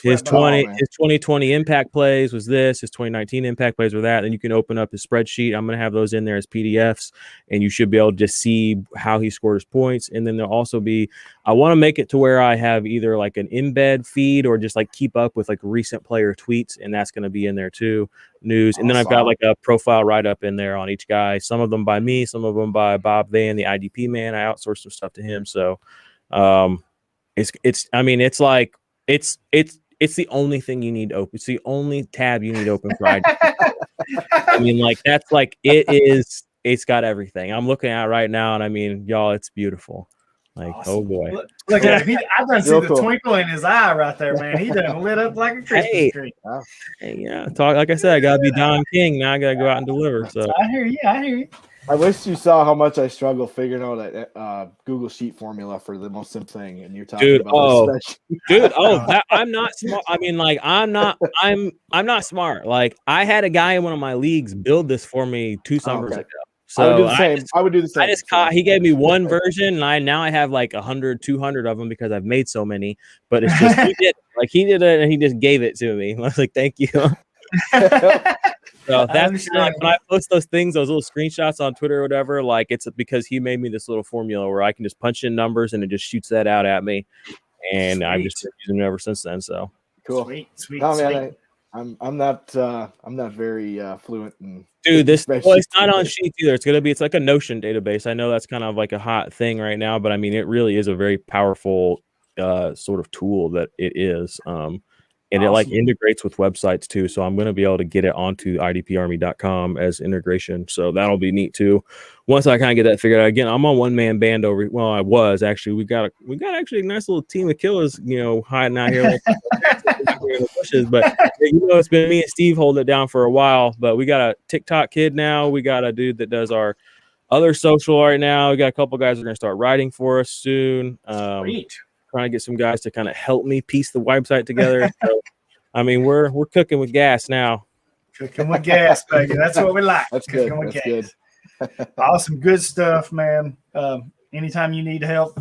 His 2020 impact plays was this. His 2019 impact plays were that. And you can open up his spreadsheet. I'm going to have those in there as PDFs, and you should be able to just see how he scored his points. And then there'll also be, I want to make it to where I have either like an embed feed or just like keep up with like recent player tweets, and that's going to be in there too. News. And then I've got like a profile write up in there on each guy. Some of them by me, some of them by Bob Van, the IDP man. I outsourced some stuff to him. So it's the only thing you need open. It's the only tab you need open for IDP. I mean, like that's like it's got everything. I'm looking at it right now, and I mean, y'all, it's beautiful. Like, awesome. Oh boy. Look at him. I done see the twinkle in his eye right there, man. He done lit up like a Christmas tree. Hey, yeah. Like I said, I gotta be Don King. Now I gotta go out and deliver. So I hear you. I wish you saw how much I struggle figuring out that Google Sheet formula for the most simple thing, and you're talking about I'm not smart. I mean, like I'm not smart. Like I had a guy in one of my leagues build this for me 2 summers ago. So I would do the same. He gave me one version, and I have like 100, 200 of them because I've made so many. But it's just he did it, and he just gave it to me. I was like, thank you. So that's like when I post those things, those little screenshots on Twitter or whatever, like it's because he made me this little formula where I can just punch in numbers and it just shoots that out at me. And I've just been using it ever since then. So cool. Sweet. Man, I'm not very fluent in. Dude, it's not on Sheets either. It's like a Notion database. I know that's kind of like a hot thing right now, but I mean, it really is a very powerful sort of tool that it is. And awesome. It like integrates with websites too. So I'm going to be able to get it onto idparmy.com as integration. So that'll be neat too. Once I kind of get that figured out. Again, I'm on one-man band over. Well, I was actually. We got actually a nice little team of killers, hiding out here. Bushes, but it's been me and Steve holding it down for a while. But we got a TikTok kid now. We got a dude that does our other social right now. We got a couple guys that are going to start writing for us soon. Sweet. Trying to get some guys to kind of help me piece the website together. So, I mean, we're cooking with gas now. Cooking with gas, baby. That's what we like. That's cooking good. With That's gas. good. Awesome, good stuff, man. Anytime you need help,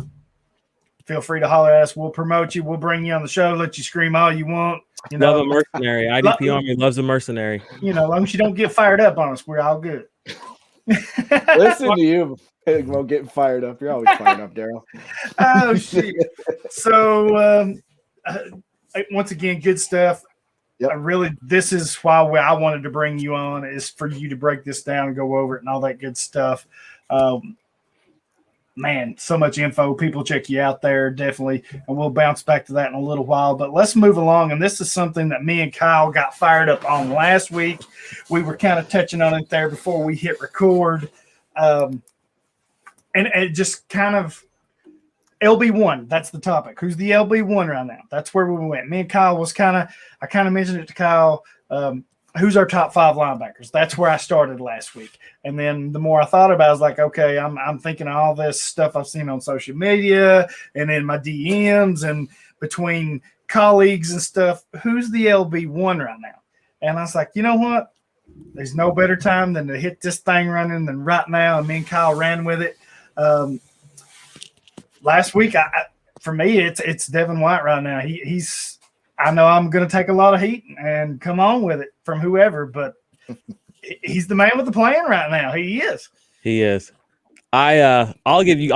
feel free to holler at us. We'll promote you. We'll bring you on the show. Let you scream all you want. Love a mercenary. IDP Army loves a mercenary. As long as you don't get fired up on us, we're all good. Listen to you. Well, getting fired up. You're always fired up, Daryl. Oh, shit. So, once again, good stuff. Yep. This is why I wanted to bring you on, is for you to break this down and go over it and all that good stuff. Man, so much info. People check you out there, definitely. And we'll bounce back to that in a little while. But let's move along. And this is something that me and Kyle got fired up on last week. We were kind of touching on it there before we hit record. And it just kind of LB1, that's the topic. Who's the LB1 right now? That's where we went. Me and Kyle I kind of mentioned it to Kyle. Who's our top 5 linebackers? That's where I started last week. And then the more I thought about it, I was like, okay, I'm thinking of all this stuff I've seen on social media and in my DMs and between colleagues and stuff, who's the LB1 right now? And I was like, you know what? There's no better time than to hit this thing running than right now. And me and Kyle ran with it. Last week, for me, it's Devin White right now. He's I know I'm going to take a lot of heat and come on with it from whoever, but he's the man with the plan right now. He is. He is. I'll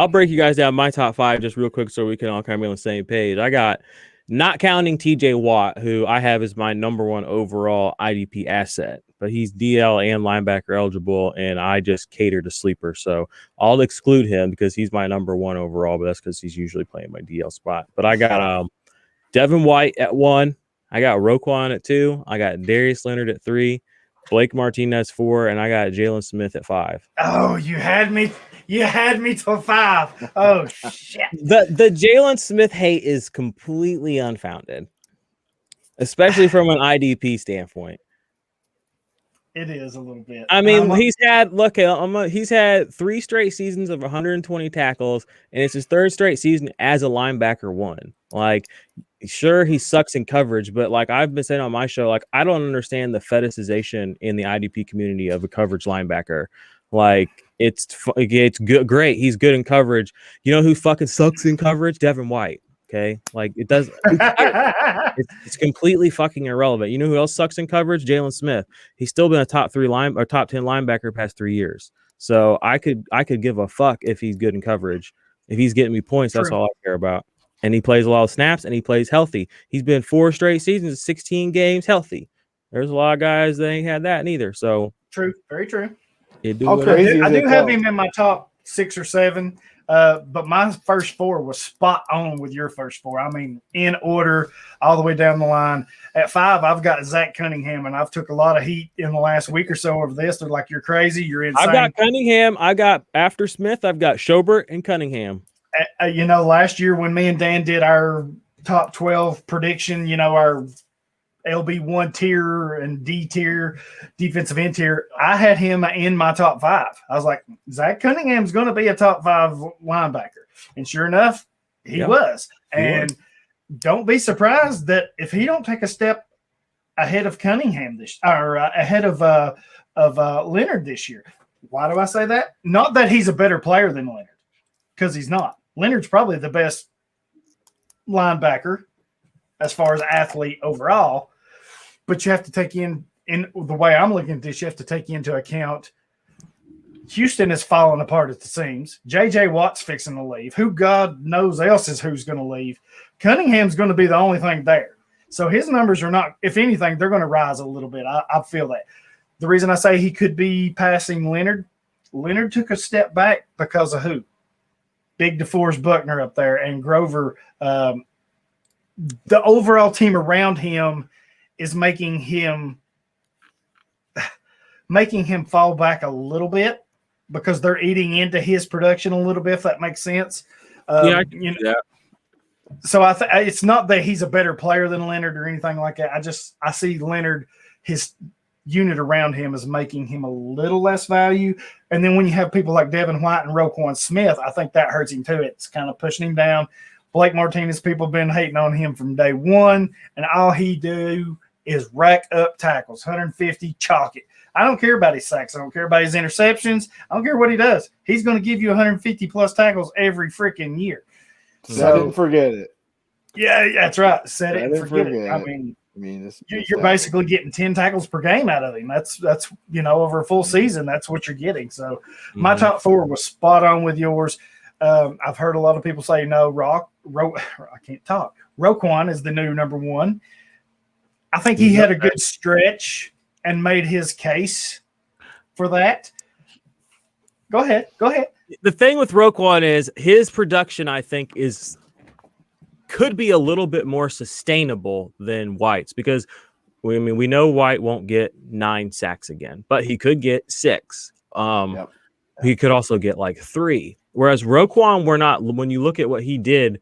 break you guys down my top 5 just real quick so we can all kind of be on the same page. I got, not counting TJ Watt, who I have as my number 1 overall IDP asset, but he's DL and linebacker eligible, and I just cater to sleeper. So I'll exclude him because he's my number 1 overall, but that's because he's usually playing my DL spot. But I got Devin White at 1. I got Roquan at 2. I got Darius Leonard at 3. Blake Martinez 4, and I got Jalen Smith at 5. Oh, you had me till 5. Oh shit. The Jalen Smith hate is completely unfounded, especially from an IDP standpoint. It is a little bit. I mean, he's had 3 straight seasons of 120 tackles, and it's his 3rd straight season as a linebacker 1. Like, sure, he sucks in coverage, but like I've been saying on my show, like I don't understand the fetishization in the IDP community of a coverage linebacker. Like it's good, great. He's good in coverage. You know who fucking sucks in coverage? Devin White. Okay, like it does. It's completely fucking irrelevant. You know who else sucks in coverage? Jalen Smith. He's still been a top 10 linebacker past 3 years. So I could give a fuck if he's good in coverage. If he's getting me points, that's all I care about. And he plays a lot of snaps, and he plays healthy. He's been 4 straight seasons, 16 games healthy. There's a lot of guys that ain't had that neither. So true, very true. I do have him in my top 6 or 7, but my first 4 was spot on with your first 4. I mean, in order, all the way down the line. At 5, I've got Zach Cunningham, and I've took a lot of heat in the last week or so over this. They're like, you're crazy, you're insane. I've got Cunningham. I got after Smith, I've got Schobert and Cunningham. You know, last year when me and Dan did our top 12 prediction, you know, our LB1 tier and D tier, defensive end tier, I had him in my top 5. I was like, Zach Cunningham's going to be a top 5 linebacker. And sure enough, he was. And don't be surprised that if he don't take a step ahead of Cunningham ahead of Leonard this year. Why do I say that? Not that he's a better player than Leonard, because he's not. Leonard's probably the best linebacker as far as athlete overall, but you have to take in the way I'm looking at this, you have to take into account Houston is falling apart at the seams. J.J. Watt's fixing to leave. Who God knows else is who's going to leave. Cunningham's going to be the only thing there. So his numbers are not, if anything, they're going to rise a little bit. I feel that. The reason I say he could be passing Leonard took a step back because of who? Big DeForest Buckner up there and Grover. The overall team around him is making him fall back a little bit because they're eating into his production a little bit, if that makes sense. Yeah. So it's not that he's a better player than Leonard or anything like that. I see Leonard, his unit around him is making him a little less value. And then when you have people like Devin White and Roquan Smith, I think that hurts him too. It's kind of pushing him down. Blake Martinez, people have been hating on him from day one, and all he do is rack up tackles, 150, chalk it. I don't care about his sacks. I don't care about his interceptions. I don't care what he does. He's going to give you 150-plus tackles every freaking year. Set it and forget it. Yeah, that's right. Set it and forget it. I mean, you're basically getting 10 tackles per game out of him. That's over a full season, that's what you're getting. So my top 4 was spot on with yours. I've heard a lot of people say, no, I can't talk. Roquan is the new number 1. I think he had a good stretch and made his case for that. Go ahead. The thing with Roquan is his production, I think, could be a little bit more sustainable than White's, because we know White won't get 9 sacks again, but he could get 6. He could also get like 3. Whereas Roquan, when you look at what he did,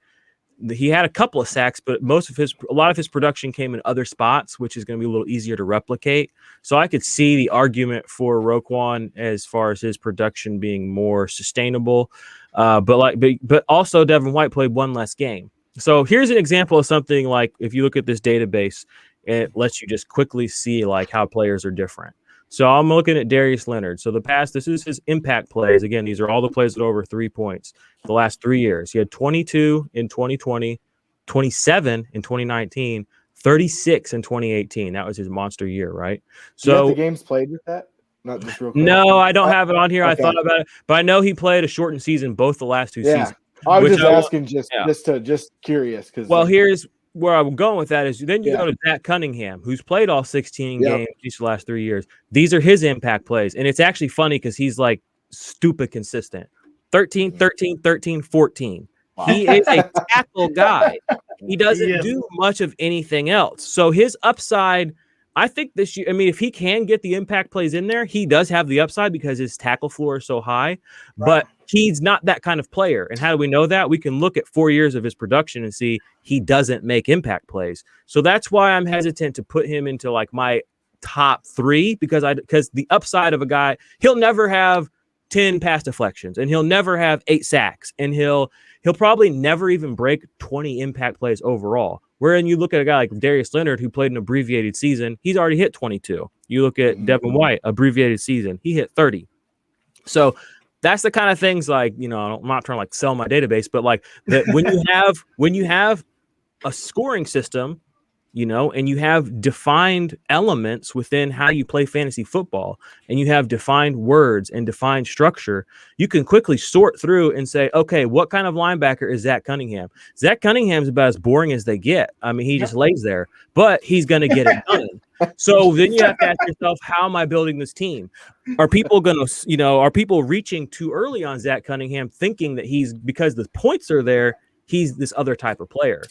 he had a couple of sacks, but a lot of his production came in other spots, which is going to be a little easier to replicate. So I could see the argument for Roquan as far as his production being more sustainable. But also Devin White played 1 less game. So here's an example of something like if you look at this database, it lets you just quickly see like how players are different. So I'm looking at Darius Leonard. So this is his impact plays. Again, these are all the plays that are over 3 points the last 3 years. He had 22 in 2020, 27 in 2019, 36 in 2018. That was his monster year, right? Do you have So the games played with that? Not just real quick. no, I don't have it on here. Okay. I thought about it, but I know he played a shortened season both the last 2 seasons. I was which just asking, yeah. just curious, because Well, here's where I'm going with that is then you Yeah. go to Zach Cunningham, who's played all 16 Yep. games these last 3 years. These are his impact plays, and it's actually funny because he's like stupid consistent. 13, 13, 13, 14. He is a tackle guy. He doesn't do much of anything else. So his upside, I think this year, I mean, if he can get the impact plays in there, he does have the upside because his tackle floor is so high, but he's not that kind of player. And how do we know that? We can look at 4 years of his production and see he doesn't make impact plays. So that's why I'm hesitant to put him into like my top 3 because the upside of a guy, he'll never have 10 pass deflections and he'll never have 8 sacks and he'll probably never even break 20 impact plays overall. Wherein you look at a guy like Darius Leonard, who played an abbreviated season, he's already hit 22. You look at Devin White, abbreviated season, he hit 30. So that's the kind of things like, you know, I'm not trying to like sell my database, but like that when you have a scoring system, you know, and you have defined elements within how you play fantasy football, and you have defined words and defined structure, you can quickly sort through and say, okay, what kind of linebacker is Zach Cunningham? Zach Cunningham's about as boring as they get. I mean, he just lays there, but he's going to get it done. So then you have to ask yourself, how am I building this team? Are people going to, you know, are people reaching too early on Zach Cunningham thinking that because the points are there, he's this other type of player?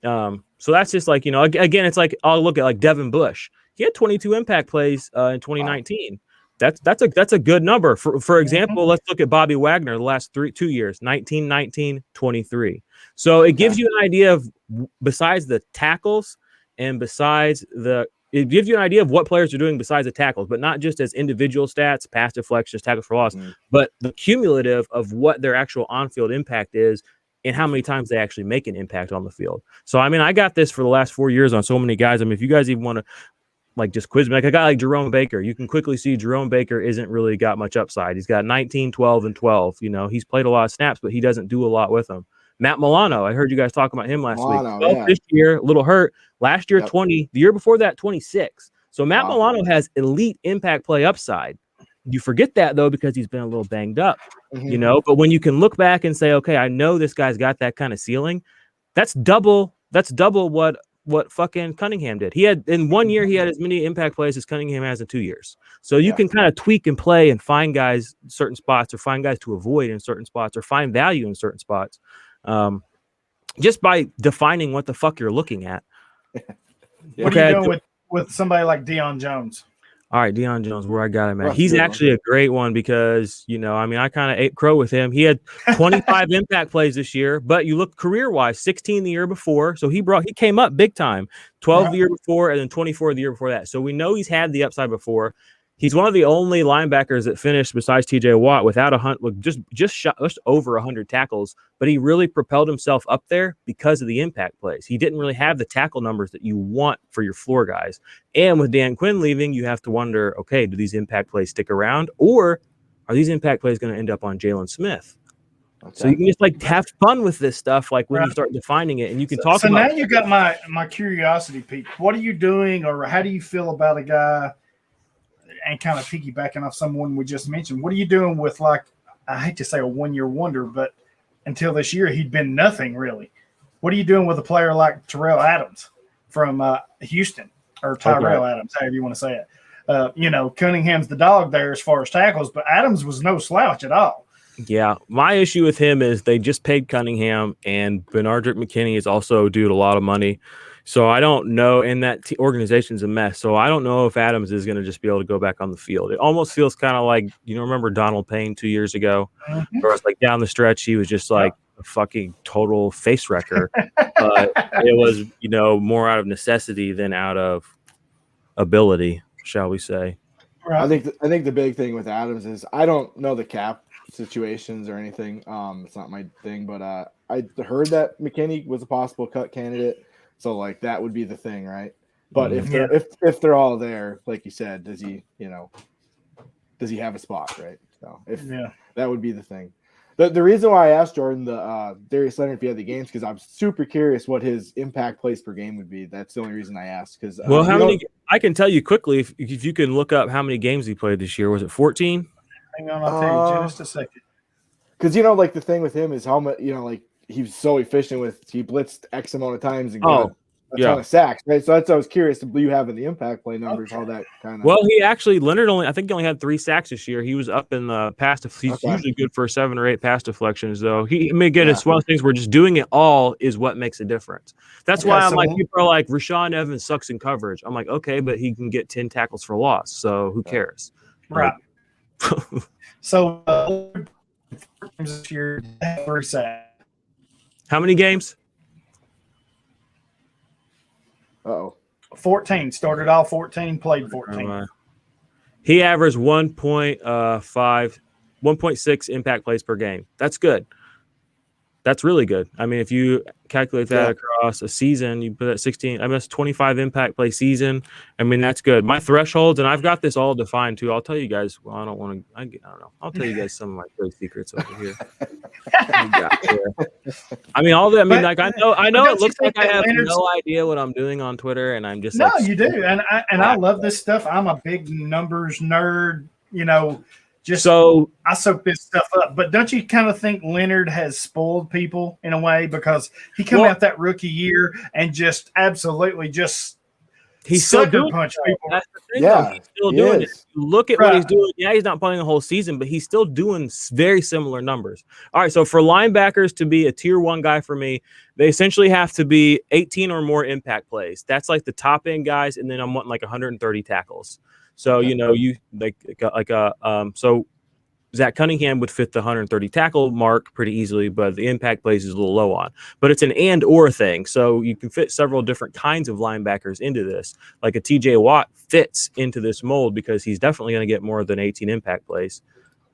So that's just like, you know, again, it's like I'll look at like Devin Bush. He had 22 impact plays in 2019. Wow. That's a good number. For example, let's look at Bobby Wagner the last 2 years, 19, 19, 23. So it gives you an idea of, besides the tackles and it gives you an idea of what players are doing besides the tackles, but not just as individual stats, pass deflections, tackles for loss, but the cumulative of what their actual on-field impact is and how many times they actually make an impact on the field. So, I mean, I got this for the last 4 years on so many guys. I mean, if you guys even want to like just quiz me, like a guy like Jerome Baker, you can quickly see Jerome Baker isn't really got much upside. He's got 19, 12, and 12. You know, he's played a lot of snaps, but he doesn't do a lot with them. Matt Milano, I heard you guys talking about him last week. 12 this year, a little hurt. Last year, 20. The year before that, 26. So Matt Milano has elite impact play upside. You forget that, though, because he's been a little banged up, you know. But when you can look back and say, okay, I know this guy's got that kind of ceiling, that's double what fucking Cunningham did. He had in 1 year, he had as many impact plays as Cunningham has in 2 years. So you can kind of tweak and play and find guys in certain spots, or find guys to avoid in certain spots, or find value in certain spots, just by defining what the fuck you're looking at. What are you doing with somebody like Dion Jones? All right, Dion Jones, where I got him at. He's actually a great one because, you know, I mean, I kind of ate crow with him. He had 25 impact plays this year, but you look career-wise, 16 the year before. So he came up big time, 12 the year before, and then 24 the year before that. So we know he's had the upside before. He's one of the only linebackers that finished besides TJ Watt without just over 100 tackles, but he really propelled himself up there because of the impact plays. He didn't really have the tackle numbers that you want for your floor guys. And with Dan Quinn leaving, you have to wonder, okay, do these impact plays stick around, or are these impact plays going to end up on Jalen Smith? Okay. So you can just like have fun with this stuff, like when you start defining it, and you can talk. So about now you got my curiosity, Pete. What are you doing, or how do you feel about a guy? And kind of piggybacking off someone we just mentioned, what are you doing with, like, I hate to say a 1 year wonder, but until this year he'd been nothing really. What are you doing with a player like Terrell Adams from Houston, or Tyrell Adams, however you want to say it? You know, Cunningham's the dog there as far as tackles, but Adams was no slouch at all. Yeah, my issue with him is they just paid Cunningham, and Benardrick McKinney is also due a lot of money. So I don't know, and that organization's a mess. So I don't know if Adams is going to just be able to go back on the field. It almost feels kind of like, you know, remember Donald Payne 2 years ago, where it's like down the stretch he was just like a fucking total face wrecker. But it was, you know, more out of necessity than out of ability, shall we say? I think the big thing with Adams is I don't know the cap situations or anything. It's not my thing, but I heard that McKinney was a possible cut candidate, so like that would be the thing, right? But if they're all there, like you said, does he have a spot, right? So that would be the thing. The reason why I asked Jordan the Darius Leonard if he had the games, because I'm super curious what his impact plays per game would be. That's the only reason I asked. Because how many? I can tell you quickly if you can look up how many games he played this year. Was it 14? Hang on, I'll tell you just a second. Because like the thing with him is how much like he was so efficient with he blitzed X amount of times and got a ton of sacks, right? So that's I was curious. Do you have in the impact play numbers how that kind of? Well, Leonard I think he only had 3 sacks this year. He was up in the pass. He's usually good for 7 or 8 pass deflections, though. It's one of those things where just doing it all is what makes a difference. That's why I'm like, people are like, Rashaan Evans sucks in coverage. I'm like, okay, but he can get 10 tackles for loss, so who cares? Right. So this year, 3 sacks. How many games? 14. Started all 14, played 14. He averaged 1.6 impact plays per game. That's good. That's really good. I mean, if you calculate that across a season, you put that 16. I mean, that's 25 impact play season. I mean, that's good. My thresholds, and I've got this all defined too. I'll tell you guys. Well, I don't want to. I don't know. I'll tell you guys some of my trade secrets over here. I mean, all that. I mean, like I know. It looks like I have no idea what I'm doing on Twitter, and I'm just no. You do, and I love this stuff. I'm a big numbers nerd. So I soak this stuff up, but don't you kind of think Leonard has spoiled people in a way because he came out that rookie year and just absolutely he's still doing punch people. That's the thing, though. He's still doing it. Look at what he's doing. Yeah, he's not playing the whole season, but he's still doing very similar numbers. All right, so for linebackers to be a tier 1 guy for me, they essentially have to be 18 or more impact plays. That's like the top end guys, and then I'm wanting like 130 tackles. So, so Zach Cunningham would fit the 130 tackle mark pretty easily, but the impact plays is a little low on. But it's an and or thing. So you can fit several different kinds of linebackers into this. Like a TJ Watt fits into this mold because he's definitely going to get more than 18 impact plays.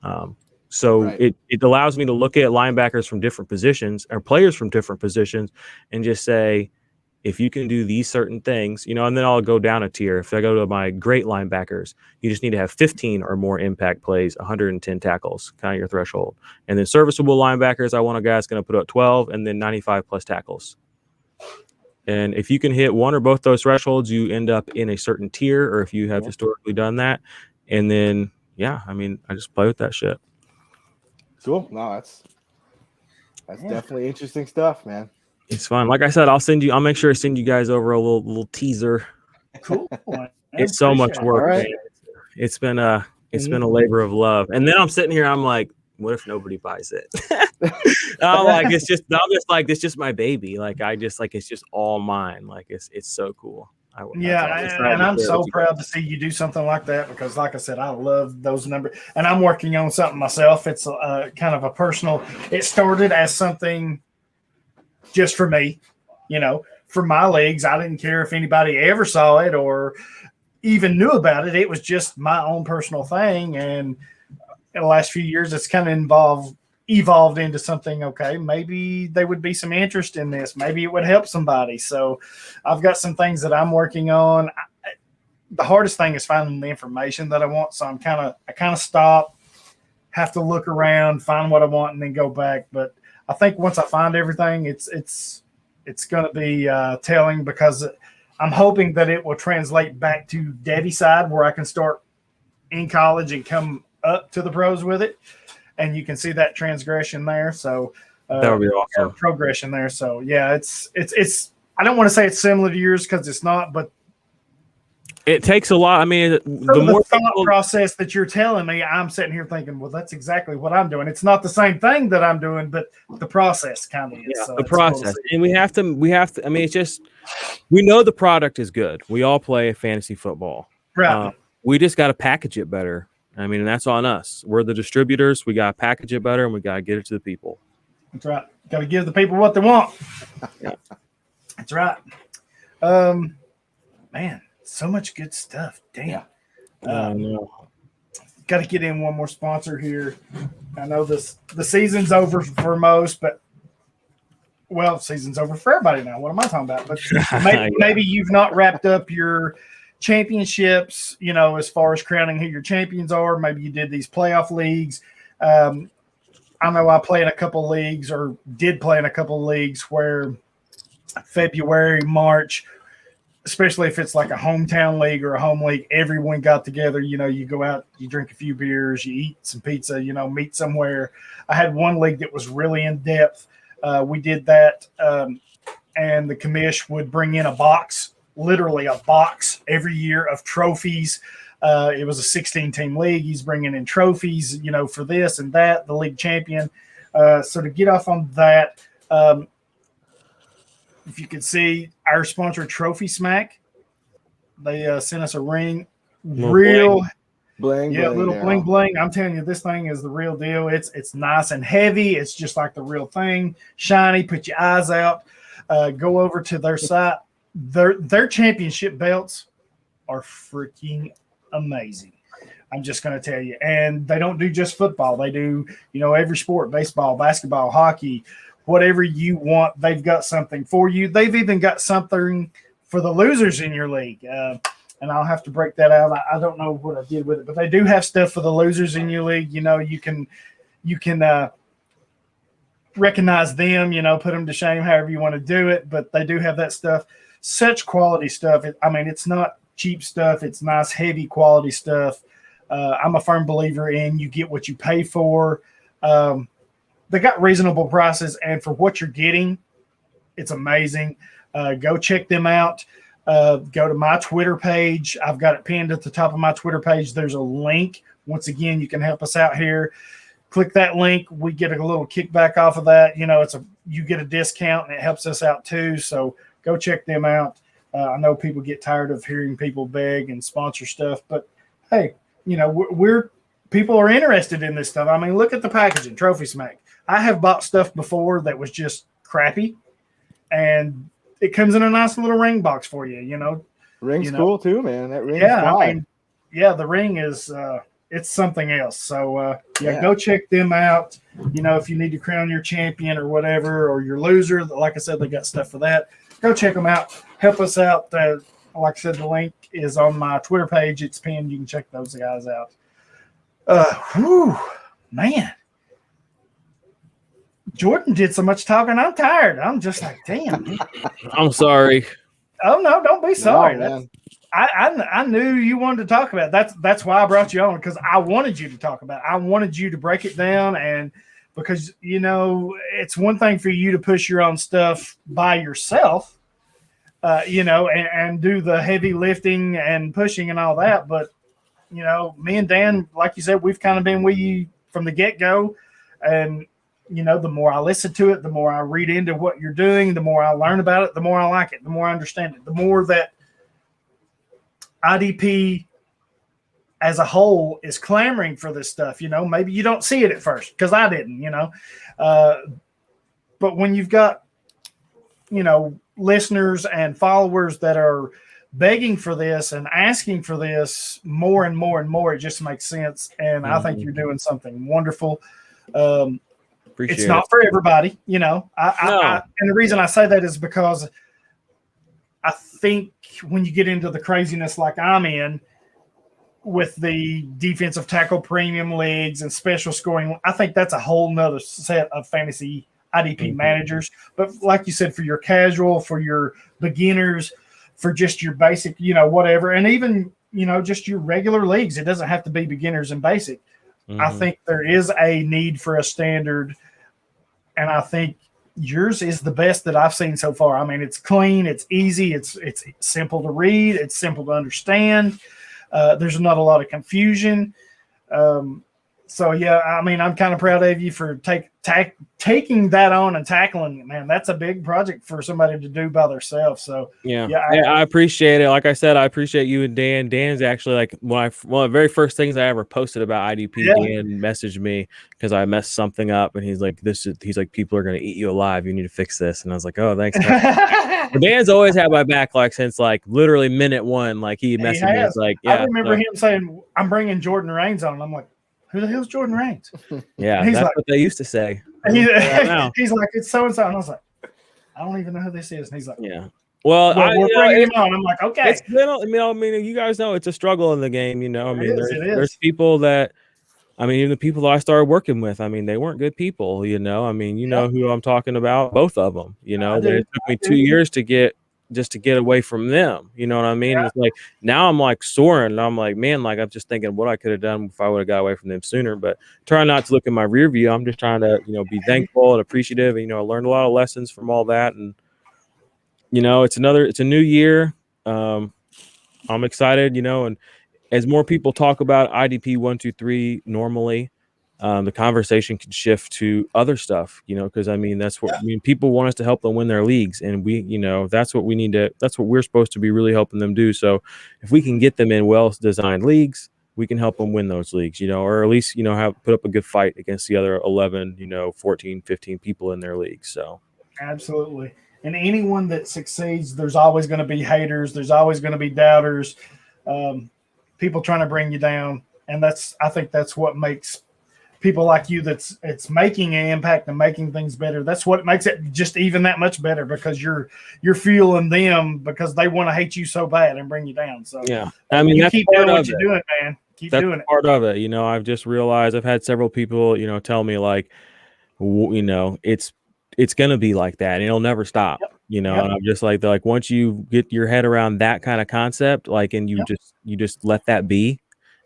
It allows me to look at linebackers from different positions or players from different positions and just say, if you can do these certain things, and then I'll go down a tier. If I go to my great linebackers, you just need to have 15 or more impact plays, 110 tackles, kind of your threshold. And then serviceable linebackers, I want a guy that's going to put up 12 and then 95 plus tackles. And if you can hit one or both those thresholds, you end up in a certain tier, or if you have historically done that. And then, I just play with that shit. Cool. No, that's definitely interesting stuff, man. It's fun. Like I said, I'll make sure to send you guys over a little teaser. Cool. It's so much work. Right. Man. It's been a labor of love. And then I'm sitting here, I'm like, what if nobody buys it? It's just my baby. Like it's just all mine. Like it's so cool. And I'm so proud to see you do something like that because, like I said, I love those numbers. And I'm working on something myself. It's kind of a personal. It started as something just for me, for my leagues. I didn't care if anybody ever saw it or even knew about it. It was just my own personal thing. And in the last few years, it's kind of evolved into something. Okay, maybe there would be some interest in this. Maybe it would help somebody. So I've got some things that I'm working on. The hardest thing is finding the information that I want. So I kind of stop, have to look around, find what I want, and then go back. But I think once I find everything, it's going to be telling because I'm hoping that it will translate back to Daddy's side where I can start in college and come up to the pros with it, and you can see that transgression there. So that would be awesome. Progression there. So yeah, it's. I don't want to say it's similar to yours because it's not, but it takes a lot. I mean, the more thought process that you're telling me, I'm sitting here thinking, well, that's exactly what I'm doing. It's not the same thing that I'm doing, but the process kind of is. Yeah, so the process. And we have to, I mean, it's just, we know the product is good. We all play fantasy football. Right. We just got to package it better. I mean, and that's on us. We're the distributors. We got to package it better and we got to get it to the people. That's right. Got to give the people what they want. Yeah. That's right. Man. So much good stuff. Damn. Got to get in one more sponsor here. I know the season's over for most, but well, season's over for everybody now. What am I talking about? But maybe you've not wrapped up your championships, as far as crowning who your champions are. Maybe you did these playoff leagues. I know I play in a couple leagues, or did play in a couple leagues, where February, March, especially if it's like a hometown league or a home league, everyone got together. You go out, you drink a few beers, you eat some pizza, meet somewhere. I had one league that was really in depth. We did that, and the commish would bring in a box, literally a box every year of trophies. It was a 16-team league. He's bringing in trophies, for this and that, the league champion. So to get off on that, if you can see our sponsor, Trophy Smack, they sent us a ring. Real bling, little bling bling. I'm telling you, this thing is the real deal. It's nice and heavy. It's just like the real thing. Shiny. Put your eyes out. Go over to their site. Their championship belts are freaking amazing. I'm just going to tell you. And they don't do just football. They do, every sport: baseball, basketball, hockey. Whatever you want, they've got something for you. They've even got something for the losers in your league. And I'll have to break that out. I don't know what I did with it, but they do have stuff for the losers in your league. You can recognize them, put them to shame, however you want to do it. But they do have that stuff. Such quality stuff. It's not cheap stuff. It's nice, heavy quality stuff. I'm a firm believer in you get what you pay for. They got reasonable prices, and for what you're getting, it's amazing. Go check them out. Go to my Twitter page. I've got it pinned at the top of my Twitter page. There's a link. Once again, you can help us out here. Click that link. We get a little kickback off of that. You get a discount, and it helps us out too. So go check them out. I know people get tired of hearing people beg and sponsor stuff, but hey, people are interested in this stuff. Look at the packaging, Trophy Smack. I have bought stuff before that was just crappy, and it comes in a nice little ring box for you. Ring's cool too, man. That ring. Yeah, the ring is it's something else. So go check them out. If you need to crown your champion or whatever, or your loser, like I said, they got stuff for that. Go check them out. Help us out. Like I said, the link is on my Twitter page. It's pinned. You can check those guys out. Man. Jordan did so much talking. I'm tired. I'm just like, damn. I'm sorry. Oh no, don't be sorry. No, I knew you wanted to talk about it. That's why I brought you on, because I wanted you to talk about it. I wanted you to break it down, and because it's one thing for you to push your own stuff by yourself, and do the heavy lifting and pushing and all that. But me and Dan, like you said, we've kind of been with you from the get-go, and the more I listen to it, the more I read into what you're doing, the more I learn about it, the more I like it, the more I understand it, the more that IDP as a whole is clamoring for this stuff. Maybe you don't see it at first, because I didn't, but when you've got, listeners and followers that are begging for this and asking for this more and more and more, it just makes sense. And I think you're doing something wonderful. It's not for everybody, and the reason I say that is because I think when you get into the craziness like I'm in with the defensive tackle premium leagues and special scoring, I think that's a whole nother set of fantasy IDP managers. But like you said, for your casual, for your beginners, for just your basic, whatever, and even, just your regular leagues, it doesn't have to be beginners and basic. I think there is a need for a standard, and I think yours is the best that I've seen so far. It's clean, it's easy, it's simple to read, it's simple to understand. There's not a lot of confusion. So yeah, I'm kind of proud of you for taking that on and tackling it, man. That's a big project for somebody to do by themselves. So I appreciate it. Like I said, I appreciate you and Dan. Dan's actually like one of the very first things I ever posted about IDP. Dan messaged me because I messed something up, and he's like, people are going to eat you alive. You need to fix this. And I was like, oh, thanks. Dan's always had my back, since literally minute one. He messaged me. It's like, I remember him saying, I'm bringing Jordan Raines on. I'm like, who the hell's Jordan Raines? Yeah, that's what they used to say. He's like, it's so-and-so. And I was like, I don't even know who this is. And he's like, Yeah. Well, we're bringing him on. I'm like, okay. It's been, I mean, you guys know it's a struggle in the game. I mean, there's is. people that, I mean, even the people that I started working with, I mean, they weren't good people. I mean, know who I'm talking about. Both of them. It took me 2 years to get away from them. You know what I mean? Yeah. It's like now I'm like soaring. And I'm like, man, like I'm just thinking what I could have done if I would have got away from them sooner. But trying not to look in my rear view. I'm just trying to, be thankful and appreciative. And, I learned a lot of lessons from all that. And it's a new year. I'm excited, and as more people talk about IDP123 normally, the conversation can shift to other stuff, because I mean, that's what people want us to help them win their leagues. And we, that's what we need to, that's what we're supposed to be really helping them do. So if we can get them in well-designed leagues, we can help them win those leagues, or at least, have put up a good fight against the other 11, 14, 15 people in their leagues. So absolutely. And anyone that succeeds, there's always going to be haters. There's always going to be doubters. People trying to bring you down. And I think that's what makes people like you it's making an impact and making things better. That's what makes it just even that much better, because you're fueling them because they want to hate you so bad and bring you down. So yeah, I mean, you keep doing what you're doing, man. Keep doing it. Part of it. I've just realized I've had several people, tell me like, it's going to be like that and it'll never stop. And I'm just like, they're like, once you get your head around that kind of concept, like, and you just let that be,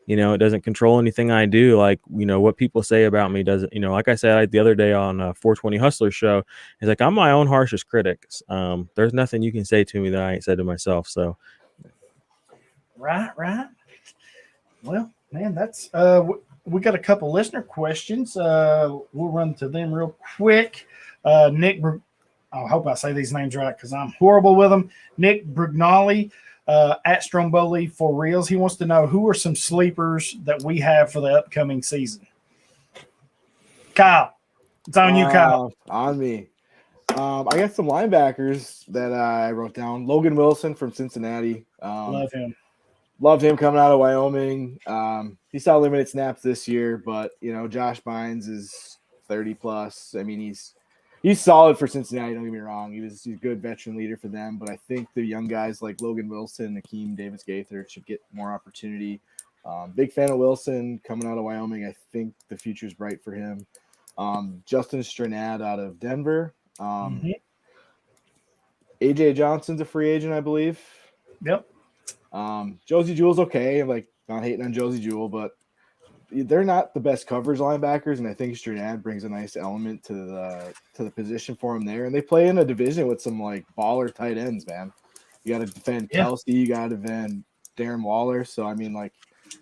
it doesn't control anything I do. Like, what people say about me doesn't, like I said, the other day on 420 Hustler show, it's like, I'm my own harshest critic. There's nothing you can say to me that I ain't said to myself. So. Right. Well, man, that's, we got a couple listener questions. We'll run to them real quick. Nick, I hope I say these names right because I'm horrible with them. Nick Brugnoli at Stromboli for reals. He wants to know who are some sleepers that we have for the upcoming season. Kyle, it's on you, Kyle. On me. I got some linebackers that I wrote down. Logan Wilson from Cincinnati. Love him. Loved him coming out of Wyoming. He saw limited snaps this year, but Josh Bynes is 30 plus. I mean, he's solid for Cincinnati. Don't get me wrong. He's a good veteran leader for them, but I think the young guys like Logan Wilson, Akeem Davis-Gaither should get more opportunity. Big fan of Wilson coming out of Wyoming. I think the future's bright for him. Justin Stranad out of Denver. AJ Johnson's a free agent, I believe. Yep. Josie Jewell's okay. I'm like not hating on Josie Jewell, but they're not the best coverage linebackers, and I think Stranad brings a nice element to the position for him there. And they play in a division with some like baller tight ends, man. You got to defend Kelsey, you got to defend Darren Waller. So I mean, like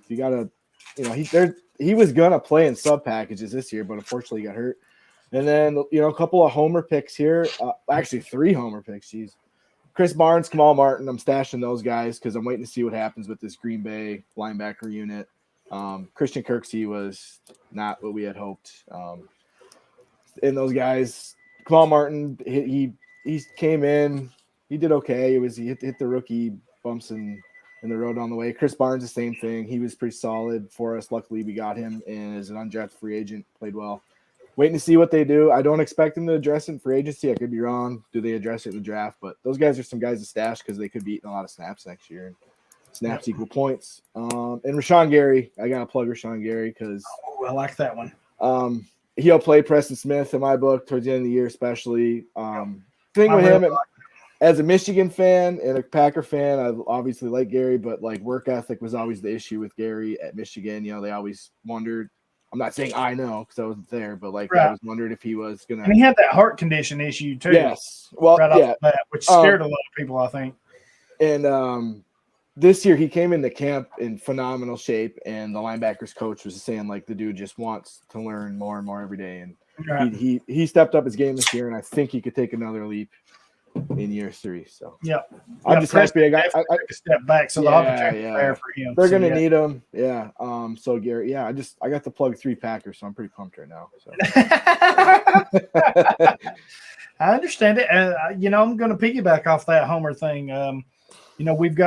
you got to, he was gonna play in sub packages this year, but unfortunately he got hurt. And then a couple of homer picks here, actually 3 homer picks. Jeez. Chris Barnes, Kamal Martin. I'm stashing those guys because I'm waiting to see what happens with this Green Bay linebacker unit. Christian Kirksey was not what we had hoped. And those guys, Kamal Martin, he came in, he did okay. He hit the rookie bumps in the road on the way. Chris Barnes, the same thing. He was pretty solid for us. Luckily, we got him, and as an undrafted free agent, played well. Waiting to see what they do. I don't expect them to address it in free agency. I could be wrong. Do they address it in the draft? But those guys are some guys to stash because they could be eating a lot of snaps next year. Snaps equal points. And Rashaan Gary, I got to plug Rashaan Gary because I like that one. He'll play Preston Smith in my book towards the end of the year, especially. Thing with him, as a Michigan fan and a Packer fan, I obviously like Gary, but like work ethic was always the issue with Gary at Michigan. They always wondered. I'm not saying I know because I wasn't there, but like I was wondering if he was gonna. And he had that heart condition issue too. Yes, well, right off the bat, which scared a lot of people, I think. And this year he came into camp in phenomenal shape, and the linebackers coach was saying like the dude just wants to learn more and more every day, and he stepped up his game this year, and I think he could take another leap in year 3. So I'm just happy I got a step back, so the opportunity there for him. They're gonna need him, So Gary, I got to plug 3 Packers, so I'm pretty pumped right now. So. I understand it, and I'm going to piggyback off that Homer thing. We've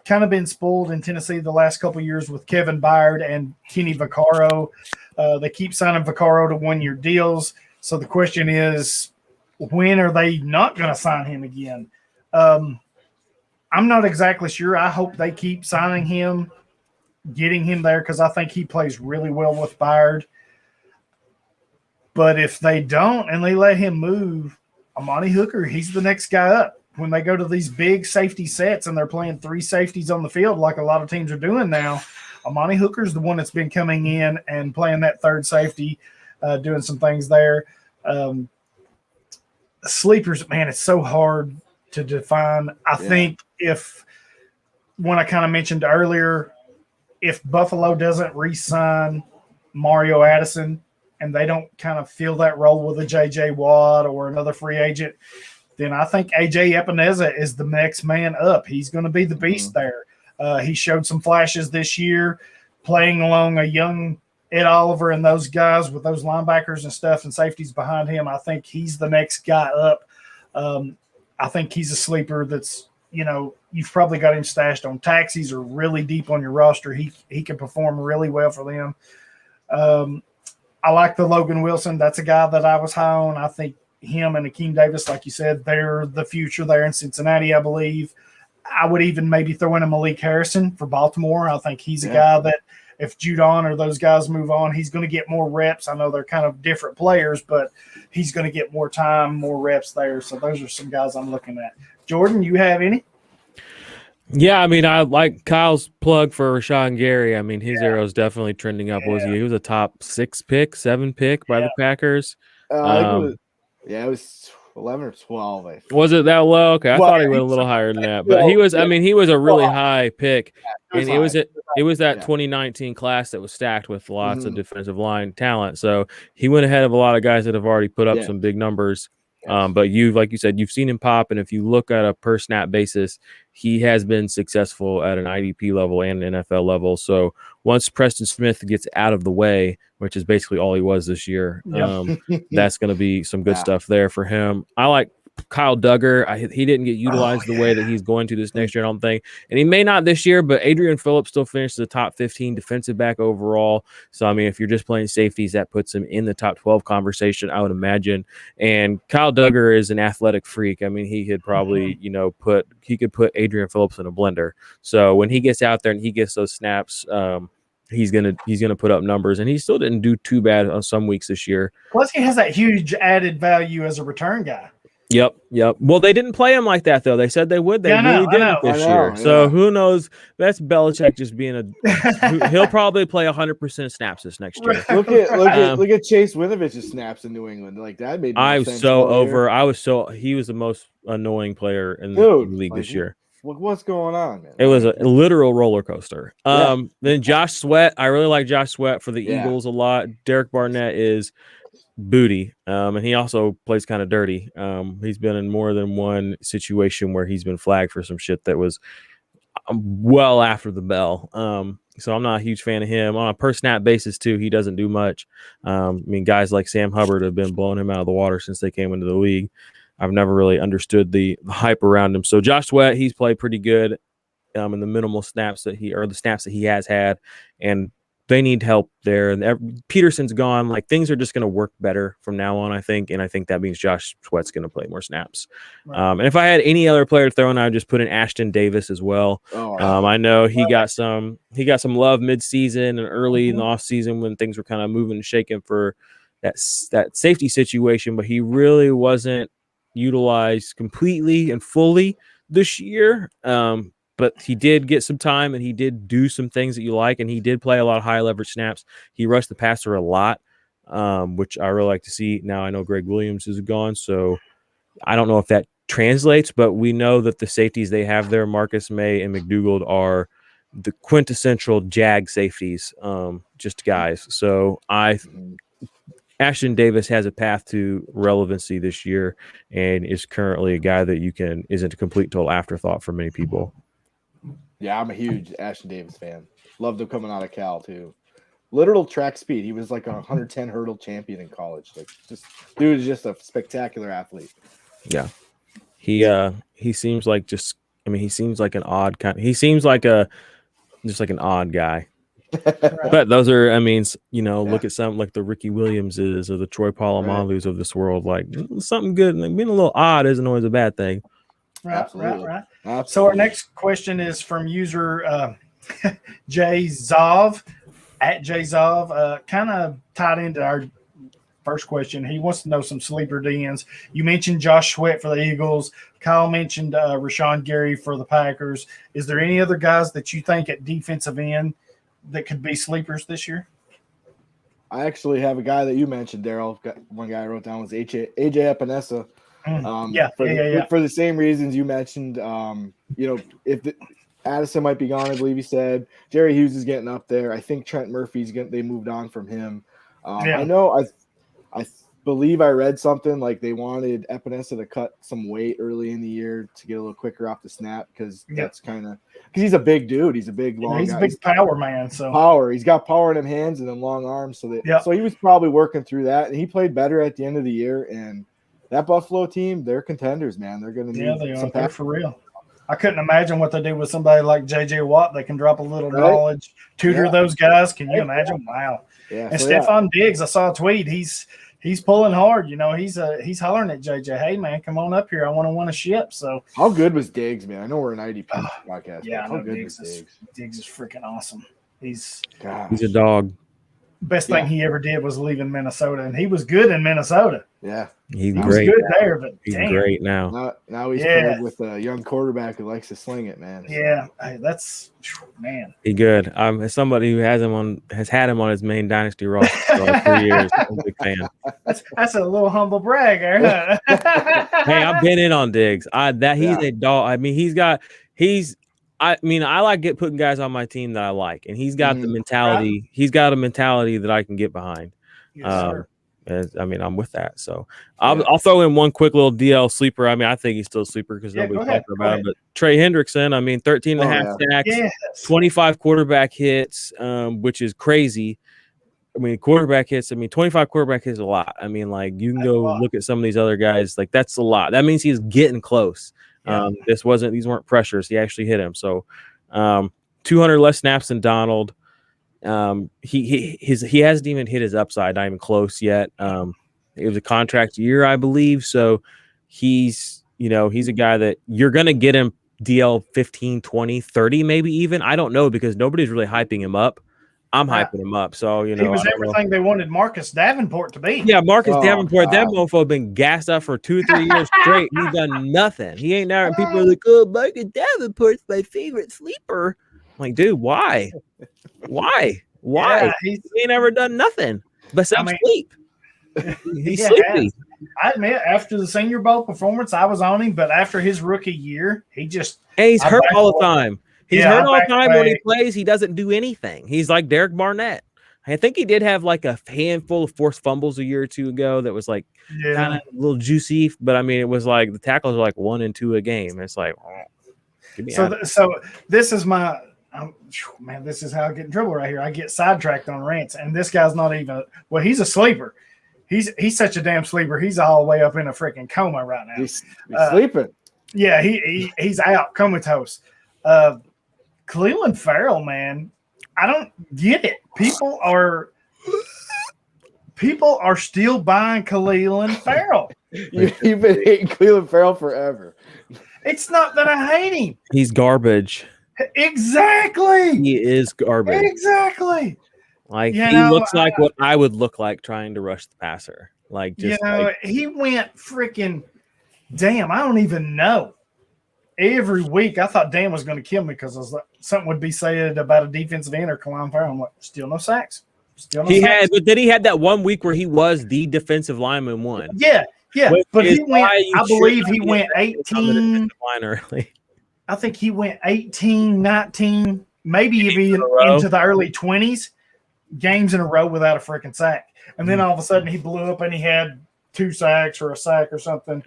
kind of been spoiled in Tennessee the last couple of years with Kevin Byard and Kenny Vaccaro. They keep signing Vaccaro to 1-year deals. So the question is, when are they not going to sign him again? I'm not exactly sure. I hope they keep signing him, getting him there, because I think he plays really well with Bayard. But if they don't and they let him move, Amani Hooker, he's the next guy up. When they go to these big safety sets and they're playing 3 safeties on the field like a lot of teams are doing now, Amani Hooker's the one that's been coming in and playing that third safety, doing some things there. Sleepers, man, it's so hard to define. I think when I kind of mentioned earlier, if Buffalo doesn't re-sign Mario Addison and they don't kind of fill that role with a J.J. Watt or another free agent, then I think A.J. Epineza is the next man up. He's going to be the beast there. He showed some flashes this year playing along a young Ed Oliver and those guys with those linebackers and stuff and safeties behind him. I think he's the next guy up. I think he's a sleeper that's, you've probably got him stashed on taxis or really deep on your roster. He can perform really well for them. I like the Logan Wilson. That's a guy that I was high on. I think him and Akeem Davis, like you said, they're the future there in Cincinnati, I believe. I would even maybe throw in a Malik Harrison for Baltimore. I think he's a guy that if Judon or those guys move on, he's going to get more reps. I know they're kind of different players, but he's going to get more time, more reps there. So those are some guys I'm looking at. Jordan, you have any? Yeah, I mean, I like Kyle's plug for Rashaan Gary. I mean, his arrow's definitely trending up. Was he was a top 7 pick by the Packers. I think it was 11 or 12. Was it that low? Okay, I thought he went a little higher than that, but he was. I mean, he was a really high pick, and it was that 2019 class that was stacked with lots of defensive line talent. So he went ahead of a lot of guys that have already put up some big numbers. But like you said, you've seen him pop, and if you look at a per snap basis, he has been successful at an IDP level and NFL level. So once Preston Smith gets out of the way, which is basically all he was this year, that's going to be some good stuff there for him. I like Kyle Duggar. He didn't get utilized the way that he's going to this next year, I don't think. And he may not this year, but Adrian Phillips still finished the top 15 defensive back overall. So, I mean, if you're just playing safeties, that puts him in the top 12 conversation, I would imagine. And Kyle Duggar is an athletic freak. I mean, he could probably, could put Adrian Phillips in a blender. So when he gets out there and he gets those snaps, he's gonna put up numbers, and he still didn't do too bad on some weeks this year. Plus, he has that huge added value as a return guy. Yep. Well, they didn't play him like that, though. They said they would. They really didn't this year. So who knows? That's Belichick just being he'll probably play 100% snaps this next year. Look at Chase Winovich's snaps in New England. Like that made I was so over. He was the most annoying player in the league this year. What's going on, man? It was a literal roller coaster. Then Josh Sweat. I really like Josh Sweat for the Eagles a lot. Derek Barnett is booty, and he also plays kind of dirty. He's been in more than one situation where he's been flagged for some shit that was well after the bell. So I'm not a huge fan of him. On a per snap basis too, he doesn't do much. I mean, guys like Sam Hubbard have been blowing him out of the water since they came into the league. I've never really understood the hype around him. So Josh Sweat, he's played pretty good in the minimal snaps that the snaps that he has had, and they need help there. And Peterson's gone. Like things are just going to work better from now on, I think. And I think that means Josh Sweat's going to play more snaps. Right. And if I had any other player to throw in, I would just put in Ashton Davis as well. I know he got some love midseason and early in the offseason when things were kind of moving and shaking for that safety situation, but he really wasn't utilized completely and fully this year. But he did get some time, and he did do some things that you like, and he did play a lot of high leverage snaps. He rushed the passer a lot, which I really like to see. Now I know Greg Williams is gone, so I don't know if that translates, but we know that the safeties they have there, Marcus May and McDougald, are the quintessential Jag safeties, just guys. So Ashton Davis has a path to relevancy this year and is currently a guy that isn't a complete total afterthought for many people. Yeah, I'm a huge Ashton Davis fan. Loved him coming out of Cal too. Literal track speed. He was like a 110 hurdle champion in college. Like dude is just a spectacular athlete. Yeah. He seems like he seems like an odd kind. He seems like just like an odd guy. But those are, I mean, look at something like the Ricky Williamses or the Troy Palomalus of this world. Like something good, like being a little odd isn't always a bad thing. Right. Absolutely. So our next question is from user Jay Zov at Jay Zov. Kind of tied into our first question. He wants to know some sleeper DNs. You mentioned Josh Sweat for the Eagles. Kyle mentioned Rashaan Gary for the Packers. Is there any other guys that you think at defensive end that could be sleepers this year? I actually have a guy that you mentioned, Daryl. One guy I wrote down was AJ Epinesa. For the same reasons you mentioned. If Addison might be gone, I believe he said. Jerry Hughes is getting up there. I think Trent Murphy's they moved on from him. I know. I believe I read something like they wanted Epinesa to cut some weight early in the year to get a little quicker off the snap because he's a big dude. He's a big long guy. He's a big power man. So power. He's got power in him hands and then long arms. So he was probably working through that, and he played better at the end of the year. And that Buffalo team, they're contenders, man. They're going to need some they're for real. I couldn't imagine what they do with somebody like J.J. Watt. They can drop a little knowledge, tutor those guys. Can you imagine? Wow. Yeah. And Stephon Diggs, I saw a tweet. He's pulling hard. He's hollering at JJ. Hey man, come on up here. I want to win a ship. So how good was Diggs, man? I know we're an IDP podcast. Yeah, how good was Diggs? Diggs is freaking awesome. He's a dog. Best thing he ever did was leaving Minnesota, and he was good in Minnesota. Yeah, he's he great. Was good there, but he's great now. Now he's paired with a young quarterback who likes to sling it, man. So. Yeah, that's man. He's good. As somebody who has had him on his main dynasty roster for like 3 years. I'm a big fan. That's a little humble brag, huh? Hey, I've been in on Diggs. He's a dog. I mean, I like putting guys on my team that I like, and he's got the mentality. Right. He's got a mentality that I can get behind. Yes, I'm with that. So I'll throw in one quick little DL sleeper. I mean, I think he's still a sleeper because nobody's talking about him. But Trey Hendrickson, I mean, 13 and a half sacks, 25 quarterback hits, which is crazy. I mean, 25 quarterback hits is a lot. I mean, like you can go look at some of these other guys. Like that's a lot. That means he's getting close. These weren't pressures. He actually hit him. So 200 less snaps than Donald. He hasn't even hit his upside, not even close yet. It was a contract year, I believe. So he's a guy that you're going to get him DL 15, 20, 30, maybe even. I don't know because nobody's really hyping him up. I'm hyping him up. So, he was everything they wanted Marcus Davenport to be. Yeah, Marcus Davenport. That mofo been gassed up for 2 or 3 years straight. He's done nothing. He ain't there. And people are like, oh, Marcus Davenport's my favorite sleeper. I'm like, dude, why? Why? Yeah, he ain't ever done nothing besides sleep. He's sleepy. I admit, after the Senior Bowl performance, I was on him, but after his rookie year, he's hurt all the time. He's hurt all the time when he plays. He doesn't do anything. He's like Derek Barnett. I think he did have like a handful of forced fumbles a year or two ago that was like kind of a little juicy. But I mean, it was like the tackles are like 1 and 2 a game. It's like, so this is my this is how I get in trouble right here. I get sidetracked on rants, and this guy's not even. Well, he's a sleeper. He's such a damn sleeper. He's all the way up in a freaking coma right now. He's sleeping. Yeah, he's out comatose. Cleveland Farrell, man, I don't get it. People are still buying Cleveland Farrell. You've been hating Cleveland Farrell forever. It's not that I hate him. He's garbage. Exactly. He is garbage. Exactly. Like he looks like what I would look like trying to rush the passer. Like just he went freaking damn. I don't even know. Every week, I thought Dan was going to kill me because I was like, something would be said about a defensive end or Cleveland Farrell. I'm like, still no sacks. But then he had that 1 week where he was the defensive lineman one. Yeah. But he went. I believe he went 18. Early. I think he went 18, 19, maybe even into the early 20s games in a row without a freaking sack. And then all of a sudden he blew up and he had 2 sacks or a sack or something.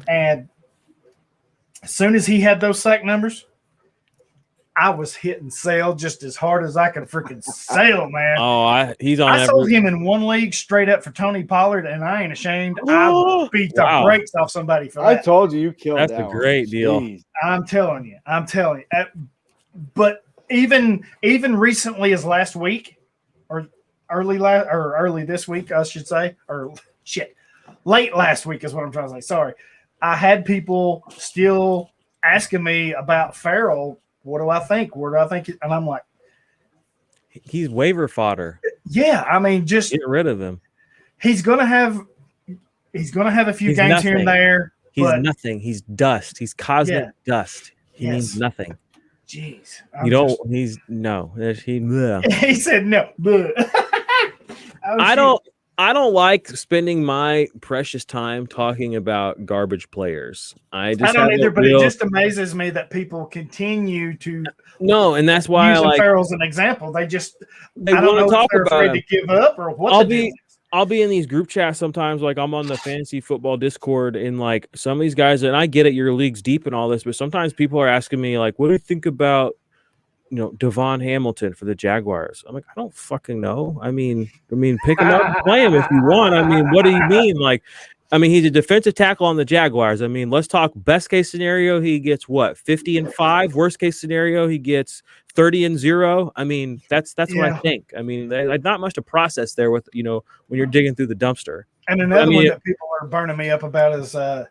And as soon as he had those sack numbers, I was hitting sale just as hard as I could freaking sail, man. He's on. I sold him in one league straight up for Tony Pollard, and I ain't ashamed. I beat the brakes off somebody for that. I told you killed that. That's a great deal. I'm telling you. But even recently as last week, or early this week, I should say, or late last week is what I'm trying to say. Sorry, I had people still asking me about Farrell. What do I think? Where do I think? And I'm like, he's waiver fodder. Yeah, I mean, just get rid of him. He's gonna have a few games nothing. Here and there. He's nothing. He's dust. He's cosmic dust. He means nothing. Jeez. He said no. I don't like spending my precious time talking about garbage players. I don't either, but it just amazes me that people continue to and that's why use Farrell as an example. They I don't know if they're afraid to give up or what. I'll be in these group chats sometimes, like I'm on the fantasy football Discord, and like some of these guys, and I get it, your league's deep and all this, but sometimes people are asking me like, what do you think about Devon Hamilton for the Jaguars? I'm like, I don't fucking know. I mean, pick him up and play him if you want. I mean, what do you mean? Like, he's a defensive tackle on the Jaguars. I mean, let's talk best case scenario. He gets 50-5. Worst case scenario, he gets 30-0. I mean, that's what I think. I mean, not much to process there with, when you're digging through the dumpster. And another one that people are burning me up about is, and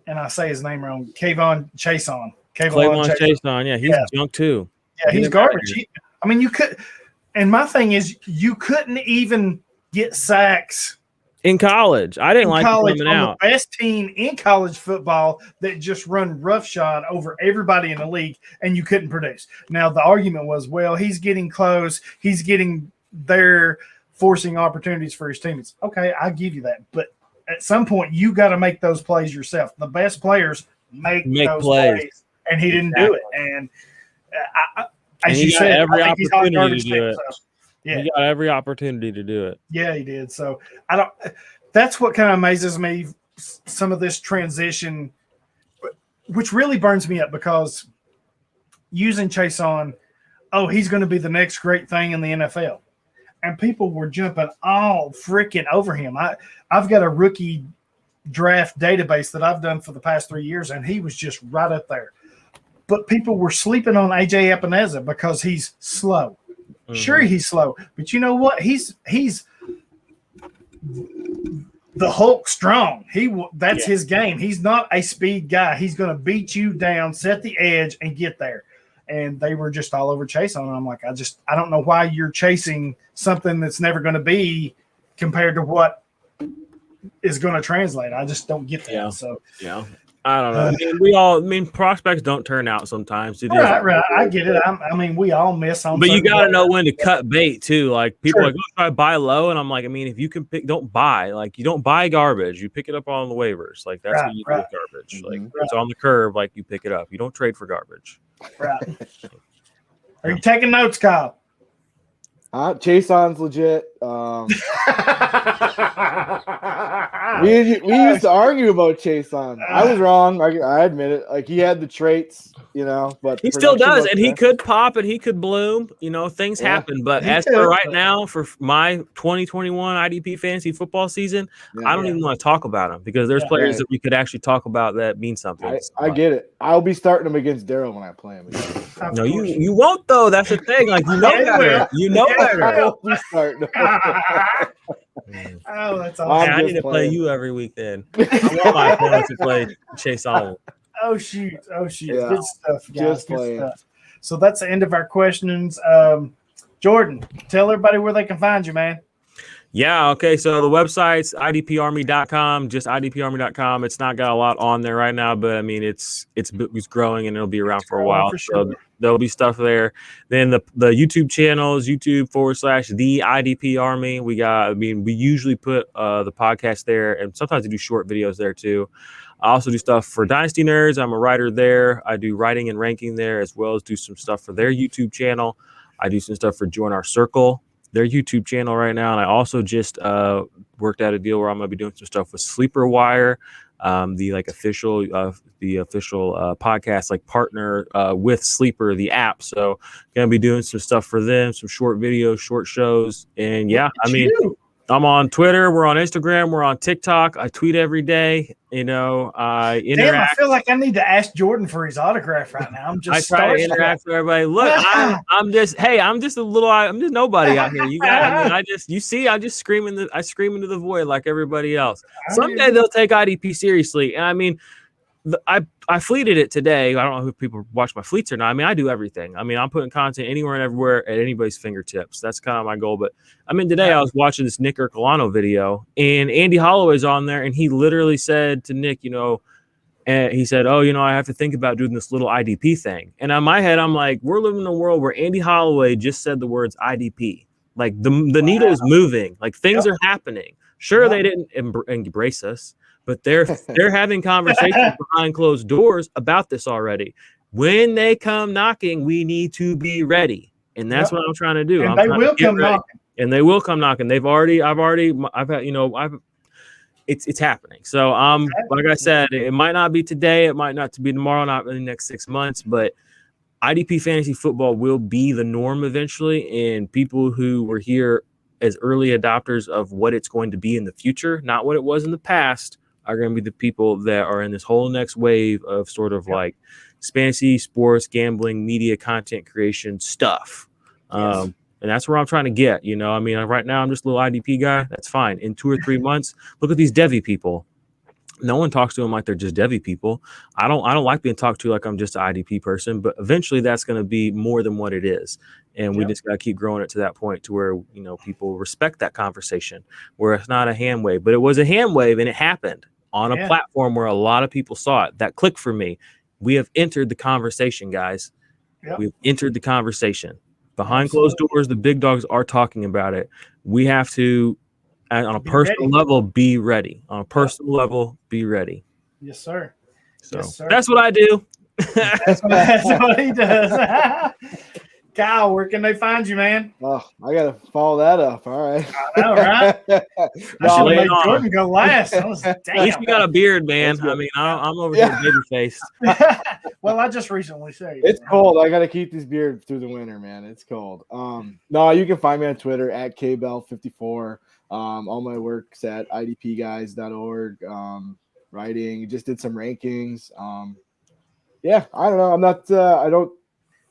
I say his name wrong, Kayvon Chason. Yeah, he's junk too. Yeah, he's garbage. You could, and my thing is, you couldn't even get sacks in college. I didn't like coming out. The best team in college football that just run roughshod over everybody in the league, and you couldn't produce. Now the argument was, well, he's getting close. He's getting there, forcing opportunities for his teammates. Okay, I give you that, but at some point, you got to make those plays yourself. The best players make those plays, and he didn't do it. And as you said, every opportunity to do it. Yeah, he got every opportunity to do it. Yeah, he did. So that's what kind of amazes me. Some of this transition, which really burns me up, because using Chason, he's going to be the next great thing in the NFL, and people were jumping all freaking over him. I've got a rookie draft database that I've done for the past 3 years, and he was just right up there. But people were sleeping on AJ Epineza because he's slow. Mm-hmm. Sure, he's slow, but you know what? He's the Hulk strong. That's his game. He's not a speed guy. He's going to beat you down, set the edge, and get there. And they were just all over Chase on. I'm like, I don't know why you're chasing something that's never going to be compared to what is going to translate. I just don't get that. Yeah. So I don't know. Prospects don't turn out sometimes. Right. I get it. We all miss on. But you got to know when to cut bait too. Like people are like, try to buy low, and I'm like, if you can pick, don't buy. Like you don't buy garbage. You pick it up on the waivers. Like that's what you do with garbage. Like it's on the curb. Like you pick it up. You don't trade for garbage. Right. Are you taking notes, Kyle? Chason's legit. We used to argue about Chason. I was wrong. I admit it. Like he had the traits, but he still does, and he could pop and he could bloom. Things happen. But as for right now, for my 2021 IDP fantasy football season, I don't even want to talk about him because there's players that we could actually talk about that mean something. I get it. I'll be starting him against Daryl when I play him again. No, you won't though. That's the thing. Like better. I will be starting. Oh, that's awesome. I need to play you every week then. I want my opponent to play Chase on. Oh shoot. Yeah. Good stuff, guys. Good stuff. So that's the end of our questions. Jordan, tell everybody where they can find you, man. Yeah, okay. So the website's idparmy.com, just idparmy.com. It's not got a lot on there right now, but it's growing and it'll be around for a while. For sure. So there'll be stuff there. Then the YouTube channel is YouTube/the IDP Army. We usually put the podcast there, and sometimes we do short videos there too. I also do stuff for Dynasty Nerds. I'm a writer there. I do writing and ranking there, as well as do some stuff for their YouTube channel. I do some stuff for Join Our Circle, their YouTube channel right now. And I also just worked out a deal where I'm going to be doing some stuff with Sleeper Wire, the official podcast, partner with Sleeper, the app. So going to be doing some stuff for them, some short videos, short shows. And I'm on Twitter. We're on Instagram. We're on TikTok. I tweet every day. I interact. Damn, I feel like I need to ask Jordan for his autograph right now. I'm just I try to interact with everybody. Look, I'm just nobody out here. I'm just screaming. I scream into the void like everybody else. Someday they'll take IDP seriously. And I mean, I fleeted it today. I don't know if people watch my fleets or not. I mean, I do everything. I mean, I'm putting content anywhere and everywhere at anybody's fingertips. That's kind of my goal. But I mean, today I was watching this Nick Ercolano video, and Andy Holloway's on there, and he literally said to Nick, and he said, "Oh, I have to think about doing this little IDP thing." And on my head, I'm like, we're living in a world where Andy Holloway just said the words IDP. Like the needle is moving. Like things are happening. Sure, they didn't embrace us, but they're having conversations behind closed doors about this already. When they come knocking, we need to be ready, and that's what I'm trying to do. And they will come knocking. And they will come knocking. It's happening. So like I said, it might not be today, it might not be tomorrow, not in the next 6 months, but IDP fantasy football will be the norm eventually, and people who were here as early adopters of what it's going to be in the future, not what it was in the past, are going to be the people that are in this whole next wave of sort of like fantasy, sports, gambling, media, content creation stuff. And that's where I'm trying to get, I mean, right now I'm just a little IDP guy. That's fine. In 2 or 3 months, look at these Devi people. No one talks to them like they're just Devi people. I don't like being talked to like I'm just an IDP person, but eventually that's going to be more than what it is. And we just got to keep growing it to that point to where, people respect that conversation, where it's not a hand wave, but it was a hand wave, and it happened on a platform where a lot of people saw it. That clicked for me. We have entered the conversation, guys. We've entered the conversation. Behind closed doors, the big dogs are talking about it. We have to, on a personal level, be ready. On a personal level, be ready. Yes, sir. So that's what I do. That's what he does. Kyle, where can they find you, man? Oh, I got to follow that up. All right. I know, right? I should have made Jordan go last. At least you got a beard, man. I mean, I'm over here baby faced. Well, I just recently shaved. It's cold. I got to keep this beard through the winter, man. It's cold. No, you can find me on Twitter at kbell54. All my work's at idpguys.org. Writing, just did some rankings. Yeah, I don't know. I'm not.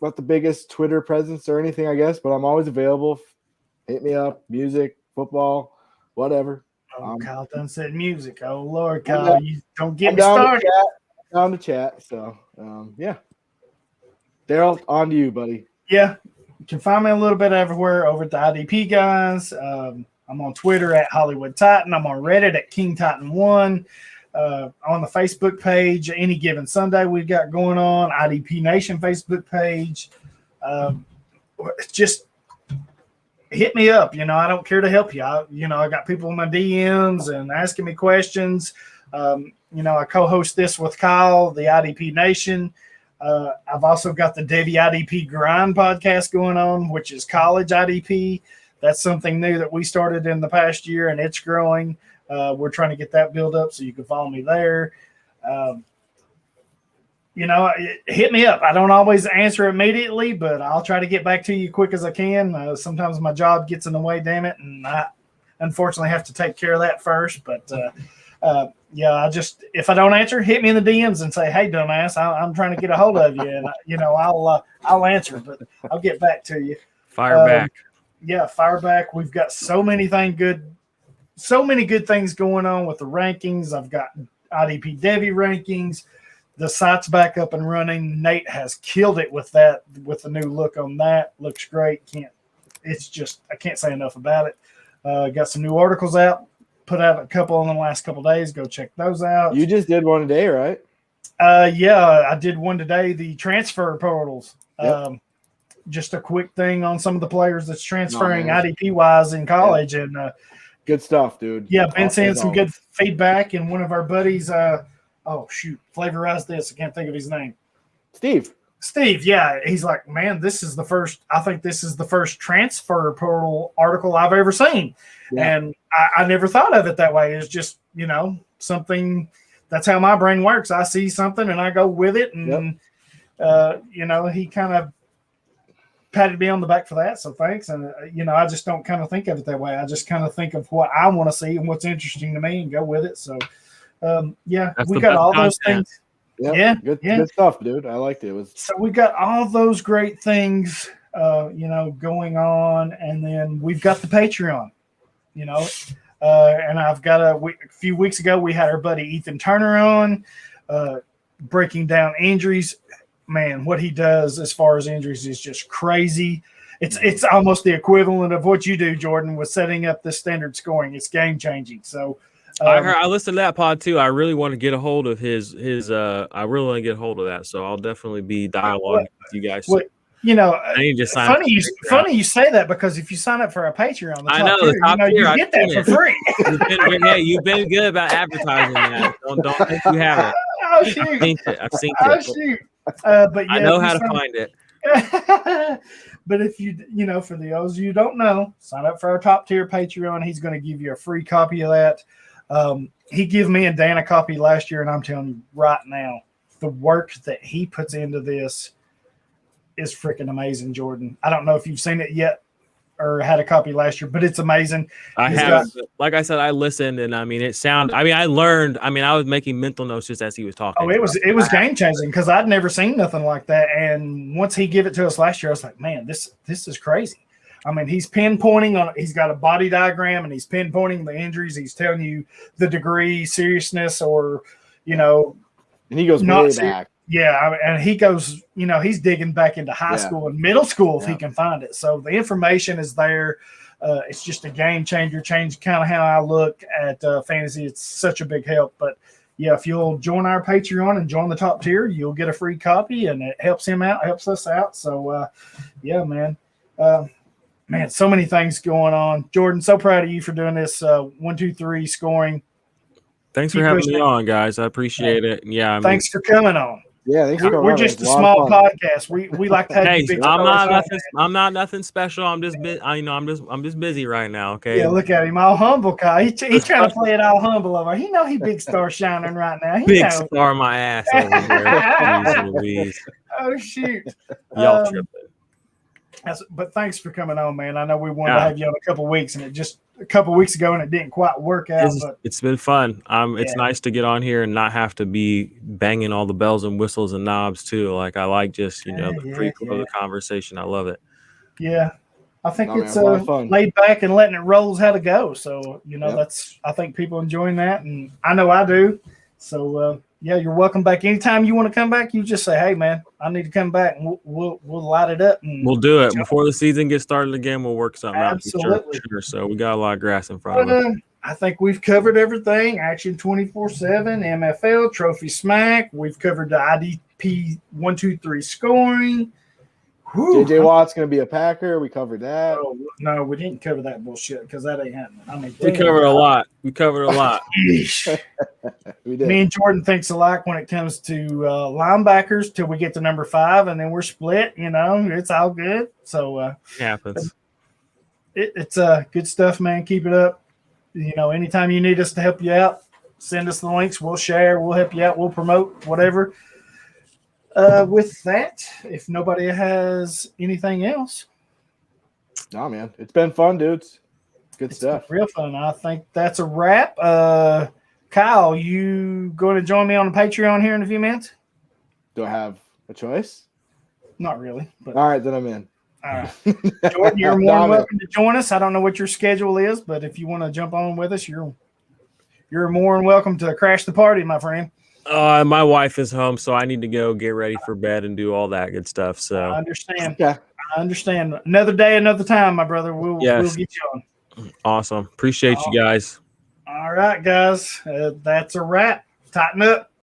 Not the biggest Twitter presence or anything, I guess, but I'm always available. Hit me up, music, football, whatever. Kyle done said music. Oh, Lord, Kyle, you don't get me started. Down to chat. So, yeah. Daryl, on to you, buddy. Yeah. You can find me a little bit everywhere over at the IDP guys. I'm on Twitter at Hollywood Titan. I'm on Reddit at King Titan 1. On the Facebook page, Any Given Sunday we've got going on, IDP Nation Facebook page. Just hit me up. I don't care to help you. I got people in my DMs and asking me questions. I co-host this with Kyle, the IDP Nation. I've also got the Devi IDP Grind podcast going on, which is college IDP. That's something new that we started in the past year, and it's growing. We're trying to get that build up, so you can follow me there. Hit me up. I don't always answer immediately, but I'll try to get back to you quick as I can. Sometimes my job gets in the way, damn it, and I unfortunately have to take care of that first. But if I don't answer, hit me in the DMs and say, "Hey, dumbass, I'm trying to get a hold of you," and I'll answer, but I'll get back to you. Fire back. Yeah, fire back. We've got so many good things going on with the rankings. I've got IDP Devi rankings. The site's back up and running. Nate has killed it with that, with the new look on that. Looks great. I can't say enough about it. Got some new articles out. Put out a couple in the last couple of days. Go check those out. You just did one today, right? Yeah, I did one today. The transfer portals. Yep. Just a quick thing on some of the players that's transferring IDP wise in college, and good stuff, dude. Yeah, been seeing some good feedback, and one of our buddies, flavorize this. I can't think of his name. Steve, yeah. He's like, man, I think this is the first transfer portal article I've ever seen. Yeah. And I never thought of it that way. It's just, something, that's how my brain works. I see something and I go with it. And, he kind of patted me on the back for that. So thanks. And, I just don't kind of think of it that way. I just kind of think of what I want to see and what's interesting to me and go with it. So, we got all those things. Yep. Good stuff, dude. I liked it. So we got all those great things, going on. And then we've got the Patreon, and I've got a few weeks ago, we had our buddy Ethan Turner on, breaking down injuries. Man, what he does as far as injuries is just crazy. It's almost the equivalent of what you do, Jordan, with setting up the standard scoring. It's game changing. So I listened to that pod too. I really want to get a hold of his. I really want to get a hold of that. So I'll definitely be dialoguing with you guys. I need to sign funny you say that, because if you sign up for our Patreon, the top tier, you get that for free. You've been good about advertising that. Don't think you haven't. Oh shoot! I've seen it. Shoot! But I know how to find it. But if for those you don't know, sign up for our top tier Patreon. He's going to give you a free copy of that. He gave me and Dan a copy last year, and I'm telling you right now, the work that he puts into this is freaking amazing, Jordan. I don't know if you've seen it yet or had a copy last year, but it's amazing. I have. Like I said, I listened, and I learned. I was making mental notes just as he was talking. Oh, it was game changing, because I'd never seen nothing like that. And once he gave it to us last year, I was like, man, this is crazy. He's pinpointing he's got a body diagram, and he's pinpointing the injuries. He's telling you the degree, seriousness, or, and he goes way back. Yeah. And he goes, he's digging back into high school and middle school if he can find it. So the information is there. It's just a game changer, change kind of how I look at fantasy. It's such a big help. But yeah, if you'll join our Patreon and join the top tier, you'll get a free copy, and it helps him out, helps us out. So man. Man, so many things going on. Jordan, so proud of you for doing this 1-2-3 scoring. Thanks for having me on, guys. I appreciate it. Yeah, thanks for coming on. Yeah, we're just a small podcast. We like to have big. I'm not nothing special. I'm just I'm just busy right now. Okay. Yeah, look at him, all humble, Kyle. He's trying to play it all humble over. He know he big star shining right now. Big star my ass over there. Jeez Louise. Oh shoot. Y'all tripping. But thanks for coming on, man. I know we wanted to have you on a couple of weeks, and it just a couple of weeks ago, and it didn't quite work out. It's been fun. It's nice to get on here and not have to be banging all the bells and whistles and knobs too. Like I like just the free flow of the conversation. I love it. Yeah, I think it's laid back and letting it roll how to go. So that's I think people enjoying that, and I know I do. So you're welcome back. Anytime you want to come back, you just say, "Hey, man, I need to come back," and we'll light it up. And we'll do it before the season gets started again. We'll work something out. Absolutely. Sure. So we got a lot of grass in front of us. I think we've covered everything. Action 24/7, MFL, Trophy Smack. We've covered the IDP 1-2-3 scoring. JJ Watt's going to be a Packer. We covered that. Oh, no, we didn't cover that bullshit because that ain't happening. We covered a lot. We did. Me and Jordan thinks alike when it comes to linebackers till we get to number 5, and then we're split. It's all good. So it happens. It's good stuff, man. Keep it up. Anytime you need us to help you out, send us the links. We'll share. We'll help you out. We'll promote whatever. With that, if nobody has anything else. No, man. It's been fun, dudes. Good stuff. Real fun. I think that's a wrap. Kyle, you going to join me on the Patreon here in a few minutes? Do I have a choice? Not really. But all right, then I'm in. All right. Jordan, you're more than welcome to join us. I don't know what your schedule is, but if you want to jump on with us, you're more than welcome to crash the party, my friend. My wife is home, so I need to go get ready for bed and do all that good stuff. So I understand. Okay. I understand. Another day, another time, my brother. We'll get you on. Awesome. Appreciate you guys. All right, guys. That's a wrap. Tighten up.